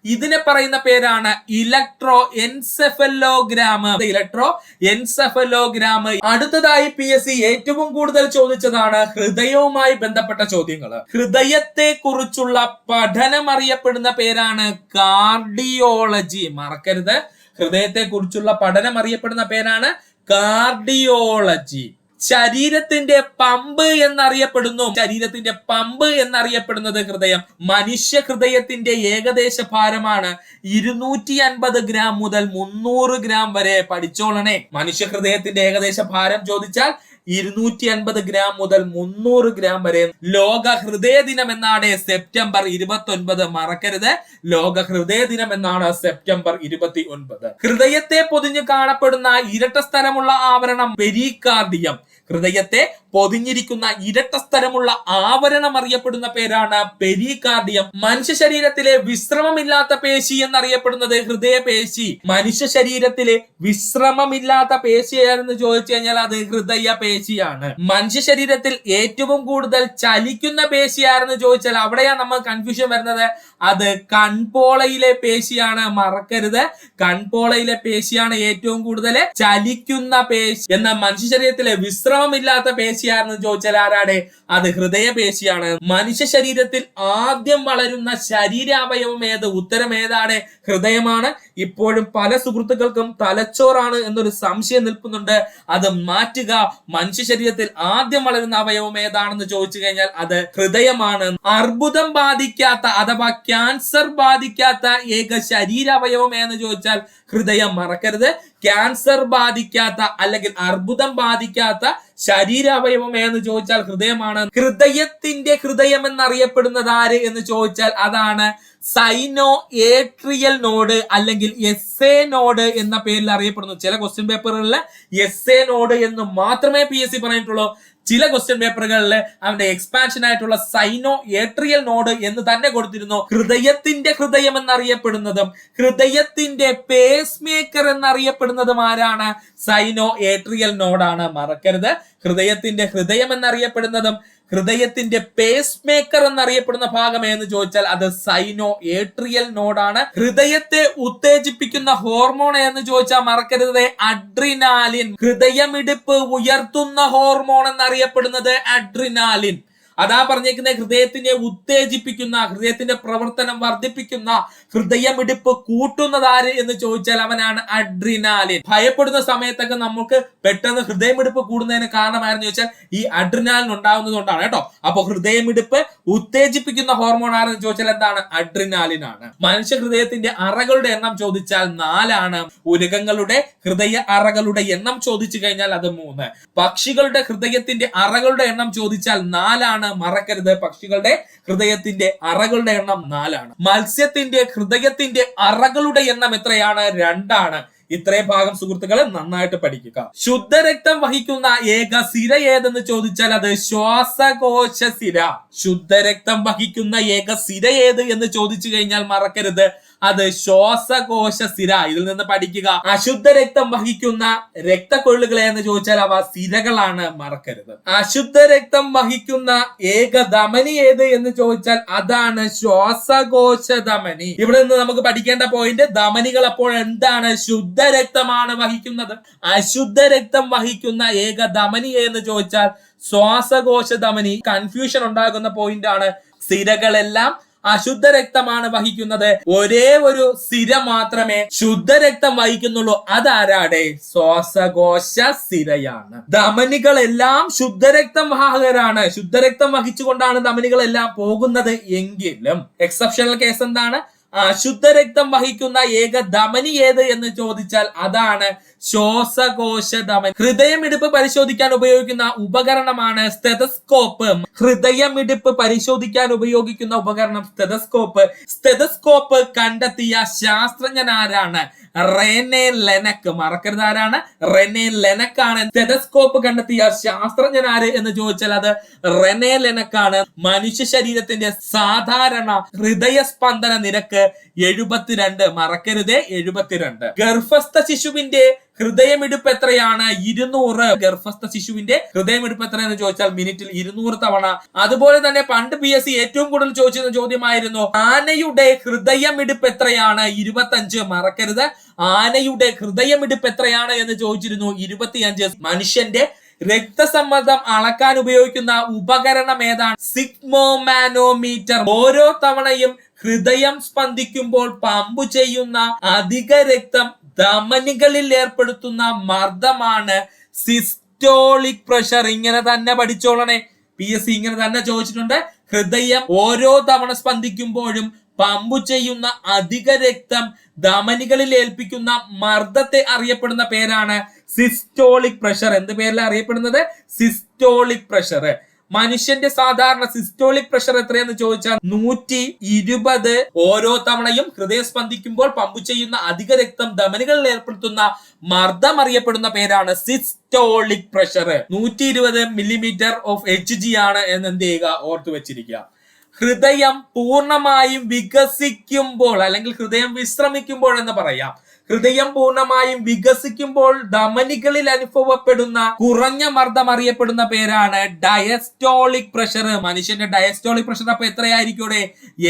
ഇതിനെ പറയുന്ന പേരാണ് ഇലക്ട്രോ എൻസെഫലോഗ്രാം. Electro encephalogram. അടുത്തതായി PSC ഏറ്റവും കൂടുതൽ ചോദിച്ചതാണ് ഹൃദയവുമായി ബന്ധപ്പെട്ട ചോദ്യങ്ങൾ. ഹൃദയത്തെ കുറിച്ചുള്ള പഠനം അറിയപ്പെടുന്ന പേരാണ് കാർഡിയോളജി. മറക്കരുത്, ഹൃദയത്തെ കുറിച്ചുള്ള പഠനം അറിയപ്പെടുന്ന പേരാണ് കാർഡിയോളജി. ശരീരത്തിന്റെ പമ്പ് എന്നറിയപ്പെടുന്നു. ശരീരത്തിന്റെ പമ്പ് എന്നറിയപ്പെടുന്നത് ഹൃദയം. മനുഷ്യ ഹൃദയത്തിന്റെ ഏകദേശ ഭാരമാണ് 250 ഗ്രാം മുതൽ 300 ഗ്രാം വരെ. പഠിച്ചോളണേ, മനുഷ്യ ഹൃദയത്തിന്റെ ഏകദേശ ഭാരം ചോദിച്ചാൽ 250 ഗ്രാം മുതൽ 300 ഗ്രാം വരെ. ലോക ഹൃദയ ദിനം എന്നാണ് സെപ്റ്റംബർ 29. മറക്കരുത്, ലോക ഹൃദയ ദിനം എന്നാണ് സെപ്റ്റംബർ 29. ഹൃദയത്തെ പൊതിഞ്ഞു കാണപ്പെടുന്ന ഇരട്ട സ്ഥലമുള്ള ആവരണം പെരികാർഡിയം. ഹൃദയത്തെ പൊതിഞ്ഞിരിക്കുന്ന ഇരട്ട സ്ഥലമുള്ള ആവരണം അറിയപ്പെടുന്ന പേരാണ് പെരികാർഡിയം. മനുഷ്യ ശരീരത്തിലെ വിശ്രമമില്ലാത്ത പേശി എന്നറിയപ്പെടുന്നത് ഹൃദയപേശി. മനുഷ്യ ശരീരത്തിലെ വിശ്രമമില്ലാത്ത പേശിയാണെന്ന് ചോദിച്ചു കഴിഞ്ഞാൽ അത് ഹൃദയ പേശിയാണ്. മനുഷ്യ ശരീരത്തിൽ ഏറ്റവും കൂടുതൽ ചലിക്കുന്ന പേശിയാണെന്ന് ചോദിച്ചാൽ അവിടെയാണ് നമ്മൾ കൺഫ്യൂഷൻ വരുന്നത്. അത് കൺപോളയിലെ പേശിയാണ്. മറക്കരുത്, കൺപോളയിലെ പേശിയാണ് ഏറ്റവും കൂടുതൽ ചലിക്കുന്ന പേശി. എന്നാൽ മനുഷ്യ ശരീരത്തിലെ വിശ്രമമില്ലാത്ത പേശിയാണെന്ന് ചോദിച്ചാൽ ആരാണ്? അത് ഹൃദയപേശിയാണ്. മനുഷ്യ ശരീരത്തിൽ ആദ്യം വളരുന്ന ശരീരാവയവം ഏത്? ഉത്തരം ഏതാണ്? ഹൃദയമാണ്. ഇപ്പോഴും പല സുഹൃത്തുക്കൾക്കും തലച്ചോറാണ് എന്നൊരു സംശയം നിൽക്കുന്നുണ്ട്. അത് മാറ്റുക. മനുഷ്യ ശരീരത്തിൽ ആദ്യം വളരുന്ന അവയവം ഏതാണെന്ന് ചോദിച്ചു കഴിഞ്ഞാൽ അത് ഹൃദയമാണ്. അർബുദം ബാധിക്കാത്ത അഥവാ ക്യാൻസർ ബാധിക്കാത്ത ഏക ശരീരാവയവം എന്ന് ചോദിച്ചാൽ ഹൃദയം. മറക്കരുത്, ക്യാൻസർ ബാധിക്കാത്ത അല്ലെങ്കിൽ അർബുദം ബാധിക്കാത്ത ശരീരാവയവം എന്ന് ചോദിച്ചാൽ ഹൃദയമാണ്. ഹൃദയത്തിന്റെ ഹൃദയം എന്നറിയപ്പെടുന്നത് ആര് എന്ന് ചോദിച്ചാൽ അതാണ് സൈനോ ഏട്രിയൽ നോഡ് അല്ലെങ്കിൽ SA നോഡ് എന്ന പേരിൽ അറിയപ്പെടുന്നു. ചില ക്വസ്റ്റ്യൻ പേപ്പറുകളിൽ SA നോഡ് എന്ന് മാത്രമേ PSC പറഞ്ഞിട്ടുള്ളൂ. ചില ക്വസ്റ്റ്യൻ പേപ്പറുകളിൽ അവന്റെ എക്സ്പാൻഷൻ ആയിട്ടുള്ള സൈനോ ഏട്രിയൽ നോഡ് എന്ന് തന്നെ കൊടുത്തിരുന്നു. ഹൃദയത്തിന്റെ ഹൃദയം എന്നറിയപ്പെടുന്നതും ഹൃദയത്തിന്റെ പേസ് മേക്കർ എന്നറിയപ്പെടുന്നതും ആരാണ്? സൈനോ ഏട്രിയൽ നോഡാണ്. മറക്കരുത്, ഹൃദയത്തിന്റെ ഹൃദയം എന്നറിയപ്പെടുന്നതും ഹൃദയത്തിന്റെ പേസ് മേക്കർ എന്നറിയപ്പെടുന്ന ഭാഗം എന്ന് ചോദിച്ചാൽ അത് സൈനോ ഏട്രിയൽ നോഡാണ്. ഹൃദയത്തെ ഉത്തേജിപ്പിക്കുന്ന ഹോർമോൺ എന്ന് ചോദിച്ചാൽ മറക്കരുത്, അഡ്രിനാലിൻ. ഹൃദയമിടിപ്പ് ഉയർത്തുന്ന ഹോർമോൺ എന്നറിയപ്പെടുന്നത് അഡ്രിനാലിൻ. അതാ പറഞ്ഞേക്കുന്ന ഹൃദയത്തിനെ ഉത്തേജിപ്പിക്കുന്ന, ഹൃദയത്തിന്റെ പ്രവർത്തനം വർദ്ധിപ്പിക്കുന്ന, ഹൃദയമിടിപ്പ് കൂട്ടുന്നതാര് എന്ന് ചോദിച്ചാൽ അവനാണ് അഡ്രിനാലിൻ. ഭയപ്പെടുന്ന സമയത്തൊക്കെ നമുക്ക് പെട്ടെന്ന് ഹൃദയമിടിപ്പ് കൂടുന്നതിന് കാരണമായിരുന്നു ചോദിച്ചാൽ ഈ അഡ്രിനാലിൻ ഉണ്ടാകുന്നത് കൊണ്ടാണ് കേട്ടോ. അപ്പൊ ഹൃദയമിടിപ്പ് ഉത്തേജിപ്പിക്കുന്ന ഹോർമോൺ ആരെന്ന് ചോദിച്ചാൽ എന്താണ്? അഡ്രിനാലിൻ ആണ്. മനുഷ്യ ഹൃദയത്തിന്റെ അറകളുടെ എണ്ണം ചോദിച്ചാൽ 4 ആണ്. ഉരകങ്ങളുടെ ഹൃദയ അറകളുടെ എണ്ണം ചോദിച്ചു കഴിഞ്ഞാൽ അത് 3. പക്ഷികളുടെ ഹൃദയത്തിന്റെ അറകളുടെ എണ്ണം ചോദിച്ചാൽ 4 ആണ്. മറക്കരുത്. പക്ഷികളുടെ ഹൃദയത്തിന്റെ അറകളുടെ എണ്ണം 4. മത്സ്യത്തിന്റെ ഹൃദയത്തിന്റെ അറകളുടെ എണ്ണം എത്രയാണ്? 2. ഇത്രയും ഭാഗം സുഹൃത്തുക്കളെ നന്നായിട്ട് പഠിക്കുക. ശുദ്ധരക്തം വഹിക്കുന്ന ഏക സിര ഏതെന്ന് ചോദിച്ചാൽ അത് ശ്വാസകോശ സിര. ശുദ്ധരക്തം വഹിക്കുന്ന ഏക സിര ഏത് എന്ന് ചോദിച്ചു കഴിഞ്ഞാൽ മറക്കരുത്, അത് ശ്വാസകോശ സിര. ഇതിൽ നിന്ന് പഠിക്കുക. അശുദ്ധ രക്തം വഹിക്കുന്ന രക്തക്കൊള്ളുകളെ എന്ന് ചോദിച്ചാൽ അവ സിരകളാണ്, മറക്കരുത്. അശുദ്ധ രക്തം വഹിക്കുന്ന ഏക ധമനി ഏത് എന്ന് ചോദിച്ചാൽ അതാണ് ശ്വാസകോശ ധമനി. ഇവിടെ നിന്ന് നമുക്ക് പഠിക്കേണ്ട പോയിന്റ്, ധമനികൾ അപ്പോൾ എന്താണ്? ശുദ്ധ രക്തമാണ് വഹിക്കുന്നത്. അശുദ്ധ രക്തം വഹിക്കുന്ന ഏക ധമനി എന്ന് ചോദിച്ചാൽ ശ്വാസകോശ ധമനി. കൺഫ്യൂഷൻ ഉണ്ടാകുന്ന പോയിന്റ് ആണ്. സിരകളെല്ലാം അശുദ്ധ രക്തമാണ് വഹിക്കുന്നത്. ഒരേ ഒരു സിര മാത്രമേ ശുദ്ധരക്തം വഹിക്കുന്നുള്ളൂ. അതാരാടെ? ശ്വാസകോശ സിരയാണ്. ധമനികളെല്ലാം ശുദ്ധരക്തം വാഹകരാണ്. ശുദ്ധരക്തം വഹിച്ചുകൊണ്ടാണ് ധമനികളെല്ലാം പോകുന്നത്. എങ്കിലും എക്സെപ്ഷണൽ കേസ് എന്താണ്? അശുദ്ധ രക്തം വഹിക്കുന്ന ഏക ധമനി ഏത് എന്ന് ചോദിച്ചാൽ അതാണ് ശ്വാസകോശ ധമനി. ഹൃദയമിടിപ്പ് പരിശോധിക്കാൻ ഉപയോഗിക്കുന്ന ഉപകരണമാണ് സ്റ്റെതസ്കോപ്പ്. ഹൃദയമിടിപ്പ് പരിശോധിക്കാൻ ഉപയോഗിക്കുന്ന ഉപകരണം സ്റ്റെതസ്കോപ്പ്. സ്റ്റെതസ്കോപ്പ് കണ്ടെത്തിയ ശാസ്ത്രജ്ഞൻ ആരാണ്? Rene Laennec. മറക്കരുത്, ആരാണ്? റെനെ ലെനക്ക് ആണ്. സ്റ്റെതസ്കോപ്പ് കണ്ടെത്തിയ ശാസ്ത്രജ്ഞൻ ആര് എന്ന് ചോദിച്ചാൽ അത് റെനെ ലെനക്കാണ്. മനുഷ്യ ശരീരത്തിന്റെ സാധാരണ ഹൃദയസ്പന്ദന നിരക്ക് 72. മറക്കരുത്, 72. ഗർഭസ്ഥ ശിശുവിന്റെ ഹൃദയമിടിപ്പ് എത്രയാണ്? 200. ഗർഭസ്ഥ ശിശുവിന്റെ ഹൃദയമിടിപ്പ് എത്രയെന്ന് ചോദിച്ചാൽ മിനിറ്റിൽ 200 തവണ. അതുപോലെ തന്നെ പണ്ട് PSC ഏറ്റവും കൂടുതൽ ചോദിച്ചിരുന്ന ചോദ്യമായിരുന്നു ആനയുടെ ഹൃദയമിടിപ്പ് എത്രയാണ്? 25. മറക്കരുത്, ആനയുടെ ഹൃദയമിടിപ്പ് എത്രയാണ് എന്ന് ചോദിച്ചിരുന്നു, 25. മനുഷ്യന്റെ രക്തസമ്മർദ്ദം അളക്കാൻ ഉപയോഗിക്കുന്ന ഉപകരണം ഏതാണ്? സിഗ്മോമാനോമീറ്റർ. ഓരോ തവണയും ഹൃദയം സ്പന്ദിക്കുമ്പോൾ പമ്പ് ചെയ്യുന്ന അധിക രക്തം ധമനികളിൽ ഏർപ്പെടുത്തുന്ന മർദ്ദമാണ് സിസ്റ്റോളിക് പ്രഷർ. ഇങ്ങനെ തന്നെ പഠിച്ചോളണേ. PSC ഇങ്ങനെ തന്നെ ചോദിച്ചിട്ടുണ്ട്. ഹൃദയം ഓരോ തവണ സ്പന്ദിക്കുമ്പോഴും പമ്പ് ചെയ്യുന്ന അധിക രക്തം ധമനികളിൽ ഏൽപ്പിക്കുന്ന മർദ്ദത്തെ അറിയപ്പെടുന്ന പേരാണ് സിസ്റ്റോളിക് പ്രഷർ. എന്ത് പേരിലാണ് അറിയപ്പെടുന്നത്? Systolic pressure. മനുഷ്യന്റെ സാധാരണ സിസ്റ്റോളിക് പ്രഷർ എത്രയെന്ന് ചോദിച്ചാൽ 120. ഓരോ തവണയും ഹൃദയം സ്പന്ദിക്കുമ്പോൾ പമ്പ് ചെയ്യുന്ന അധിക രക്തം ധമനികളിൽ ഏർപ്പെടുത്തുന്ന മർദ്ദം അറിയപ്പെടുന്ന പേരാണ് systolic pressure. 120 millimetre of HG ആണ് എന്ന് എന്ത് ചെയ്യുക? ഓർത്തു വെച്ചിരിക്കുക. ഹൃദയം പൂർണ്ണമായും വികസിക്കുമ്പോൾ അല്ലെങ്കിൽ ഹൃദയം വിശ്രമിക്കുമ്പോൾ എന്ന് പറയാം. ഹൃദയം പൂർണ്ണമായും വികസിക്കുമ്പോൾ ധമനികളിൽ അനുഭവപ്പെടുന്ന കുറഞ്ഞ മർദ്ദം അറിയപ്പെടുന്ന പേരാണ് ഡയസ്റ്റോളിക് പ്രഷർ. മനുഷ്യന്റെ ഡയസ്റ്റോളിക് പ്രഷർ അപ്പൊ എത്രയായിരിക്കും?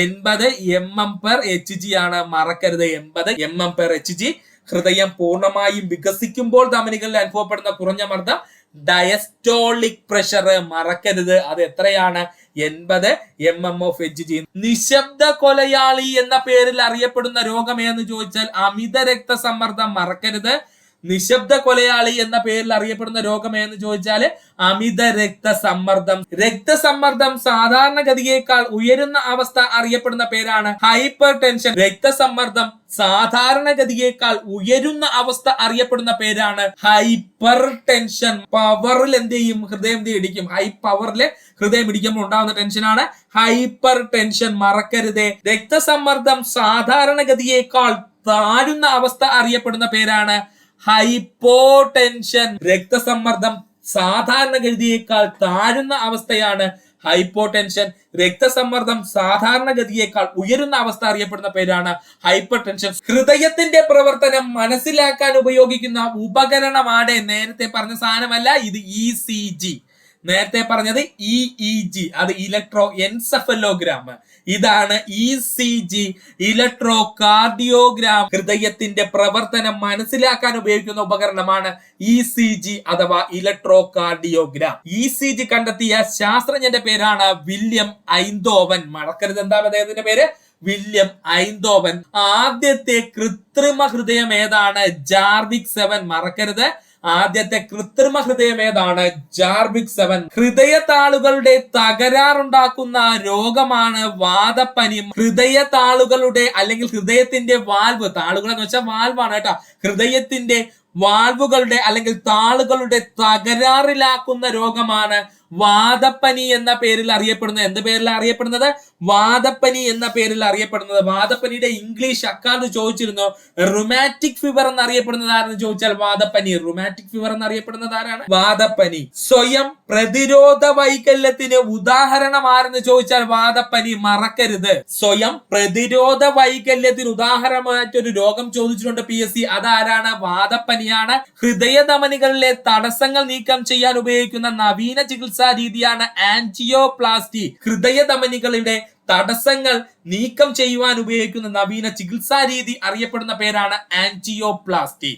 80 mm/Hg ആണ്. മറക്കരുത്, 80 mm/Hg. ഹൃദയം പൂർണ്ണമായും വികസിക്കുമ്പോൾ ധമനികളിൽ അനുഭവപ്പെടുന്ന കുറഞ്ഞ മർദ്ദം ഡയസ്റ്റോളിക് പ്രഷർ. മറക്കരുത്, അത് എത്രയാണ്? 80 mm/Hg. നിശബ്ദ കൊലയാളി എന്ന പേരിൽ അറിയപ്പെടുന്ന രോഗം ഏതെന്ന് ചോദിച്ചാൽ അമിത രക്തസമ്മർദ്ദം. മറക്കരുത്, നിശബ്ദ കൊലയാളി എന്ന പേരിൽ അറിയപ്പെടുന്ന രോഗം ഏതെന്ന് ചോദിച്ചാൽ അമിത രക്തസമ്മർദ്ദം. രക്തസമ്മർദ്ദം സാധാരണഗതിയേക്കാൾ ഉയരുന്ന അവസ്ഥ അറിയപ്പെടുന്ന പേരാണ് ഹൈപ്പർ ടെൻഷൻ. രക്തസമ്മർദ്ദം സാധാരണഗതിയേക്കാൾ ഉയരുന്ന അവസ്ഥ അറിയപ്പെടുന്ന പേരാണ് ഹൈപ്പർ ടെൻഷൻ. പവറിൽ എന്ത് ചെയ്യും? ഹൃദയം ഇടിക്കും. ഹൈ പവറിൽ ഹൃദയം ഇടിക്കുമ്പോൾ ഉണ്ടാകുന്ന ടെൻഷനാണ് ഹൈപ്പർ ടെൻഷൻ. മറക്കരുതേ. രക്തസമ്മർദ്ദം സാധാരണഗതിയേക്കാൾ താഴുന്ന അവസ്ഥ അറിയപ്പെടുന്ന പേരാണ് ഹൈപ്പോ ടെൻഷൻ. രക്തസമ്മർദ്ദം സാധാരണഗതിയേക്കാൾ താഴുന്ന അവസ്ഥയാണ് ഹൈപ്പോ ടെൻഷൻ. രക്തസമ്മർദ്ദം സാധാരണഗതിയേക്കാൾ ഉയരുന്ന അവസ്ഥ അറിയപ്പെടുന്ന പേരാണ് ഹൈപ്പർ ടെൻഷൻ. ഹൃദയത്തിന്റെ പ്രവർത്തനം മനസ്സിലാക്കാൻ ഉപയോഗിക്കുന്ന ഉപകരണമാണ് നേരത്തെ പറഞ്ഞ സാധനമല്ല, ഇത് ECG. നേരത്തെ പറഞ്ഞത് EEG, അത് ഇലക്ട്രോ എൻസെഫലോഗ്രാം. ഇതാണ് ECG, ഇലക്ട്രോ കാർഡിയോഗ്രാം. ഹൃദയത്തിന്റെ പ്രവർത്തനം മനസ്സിലാക്കാൻ ഉപയോഗിക്കുന്ന ഉപകരണമാണ് ECG അഥവാ ഇലക്ട്രോ കാർഡിയോഗ്രാം. ECG കണ്ടെത്തിയ ശാസ്ത്രജ്ഞന്റെ പേരാണ് വില്യം ഐന്തോവൻ. മറക്കരുത്, എന്താണ് അദ്ദേഹത്തിന്റെ പേര്? William Einthoven. ആദ്യത്തെ കൃത്രിമ ഹൃദയം ഏതാണ്? ജാർവിക് 7. മറക്കരുത്, ആദ്യത്തെ കൃത്രിമ ഹൃദയം ഏതാണ്? ജാർവിക് 7. ഹൃദയതാളുകളുടെ തകരാറുണ്ടാക്കുന്ന രോഗമാണ് വാതപ്പനി. ഹൃദയതാളുകളുടെ അല്ലെങ്കിൽ ഹൃദയത്തിന്റെ വാൽവ്, താളുകൾ എന്ന് വെച്ചാൽ വാൽവാണ് കേട്ടോ. ഹൃദയത്തിന്റെ വാൽവുകളുടെ അല്ലെങ്കിൽ താളുകളുടെ തകരാറിലാക്കുന്ന രോഗമാണ് വാദപ്പനി എന്ന പേരിൽ അറിയപ്പെടുന്നത്. എന്ത് പേരിൽ അറിയപ്പെടുന്നത്? വാദപ്പനി എന്ന പേരിൽ അറിയപ്പെടുന്നത്. വാദപ്പനിയുടെ ഇംഗ്ലീഷ് അക്കാലത്ത് ചോദിച്ചിരുന്നു. റുമാറ്റിക് ഫീവർ എന്നറിയപ്പെടുന്നത് ആരെന്ന് ചോദിച്ചാൽ വാദപ്പനി. റുമാറ്റിക് ഫീവർ എന്നറിയപ്പെടുന്നത് ആരാണ്? വാദപ്പനി. സ്വയം പ്രതിരോധ വൈകല്യത്തിന് ഉദാഹരണം ആരെന്ന് ചോദിച്ചാൽ വാദപ്പനി. മറക്കരുത്, സ്വയം പ്രതിരോധ വൈകല്യത്തിന് ഉദാഹരണമായിട്ടൊരു രോഗം ചോദിച്ചിട്ടുണ്ട് PSC. അതാരാണ്? വാദപ്പനിയാണ്. ഹൃദയധമനികളിലെ തടസ്സങ്ങൾ നീക്കം ചെയ്യാൻ ഉപയോഗിക്കുന്ന നവീന ചികിത്സാ രീതിയാണ് ആൻജിയോപ്ലാസ്റ്റി. ഹൃദയധമനികളുടെ തടസ്സങ്ങൾ നീക്കം ചെയ്യുവാൻ ഉപയോഗിക്കുന്ന നവീന ചികിത്സാ രീതി അറിയപ്പെടുന്ന പേരാണ് ആൻജിയോപ്ലാസ്റ്റി.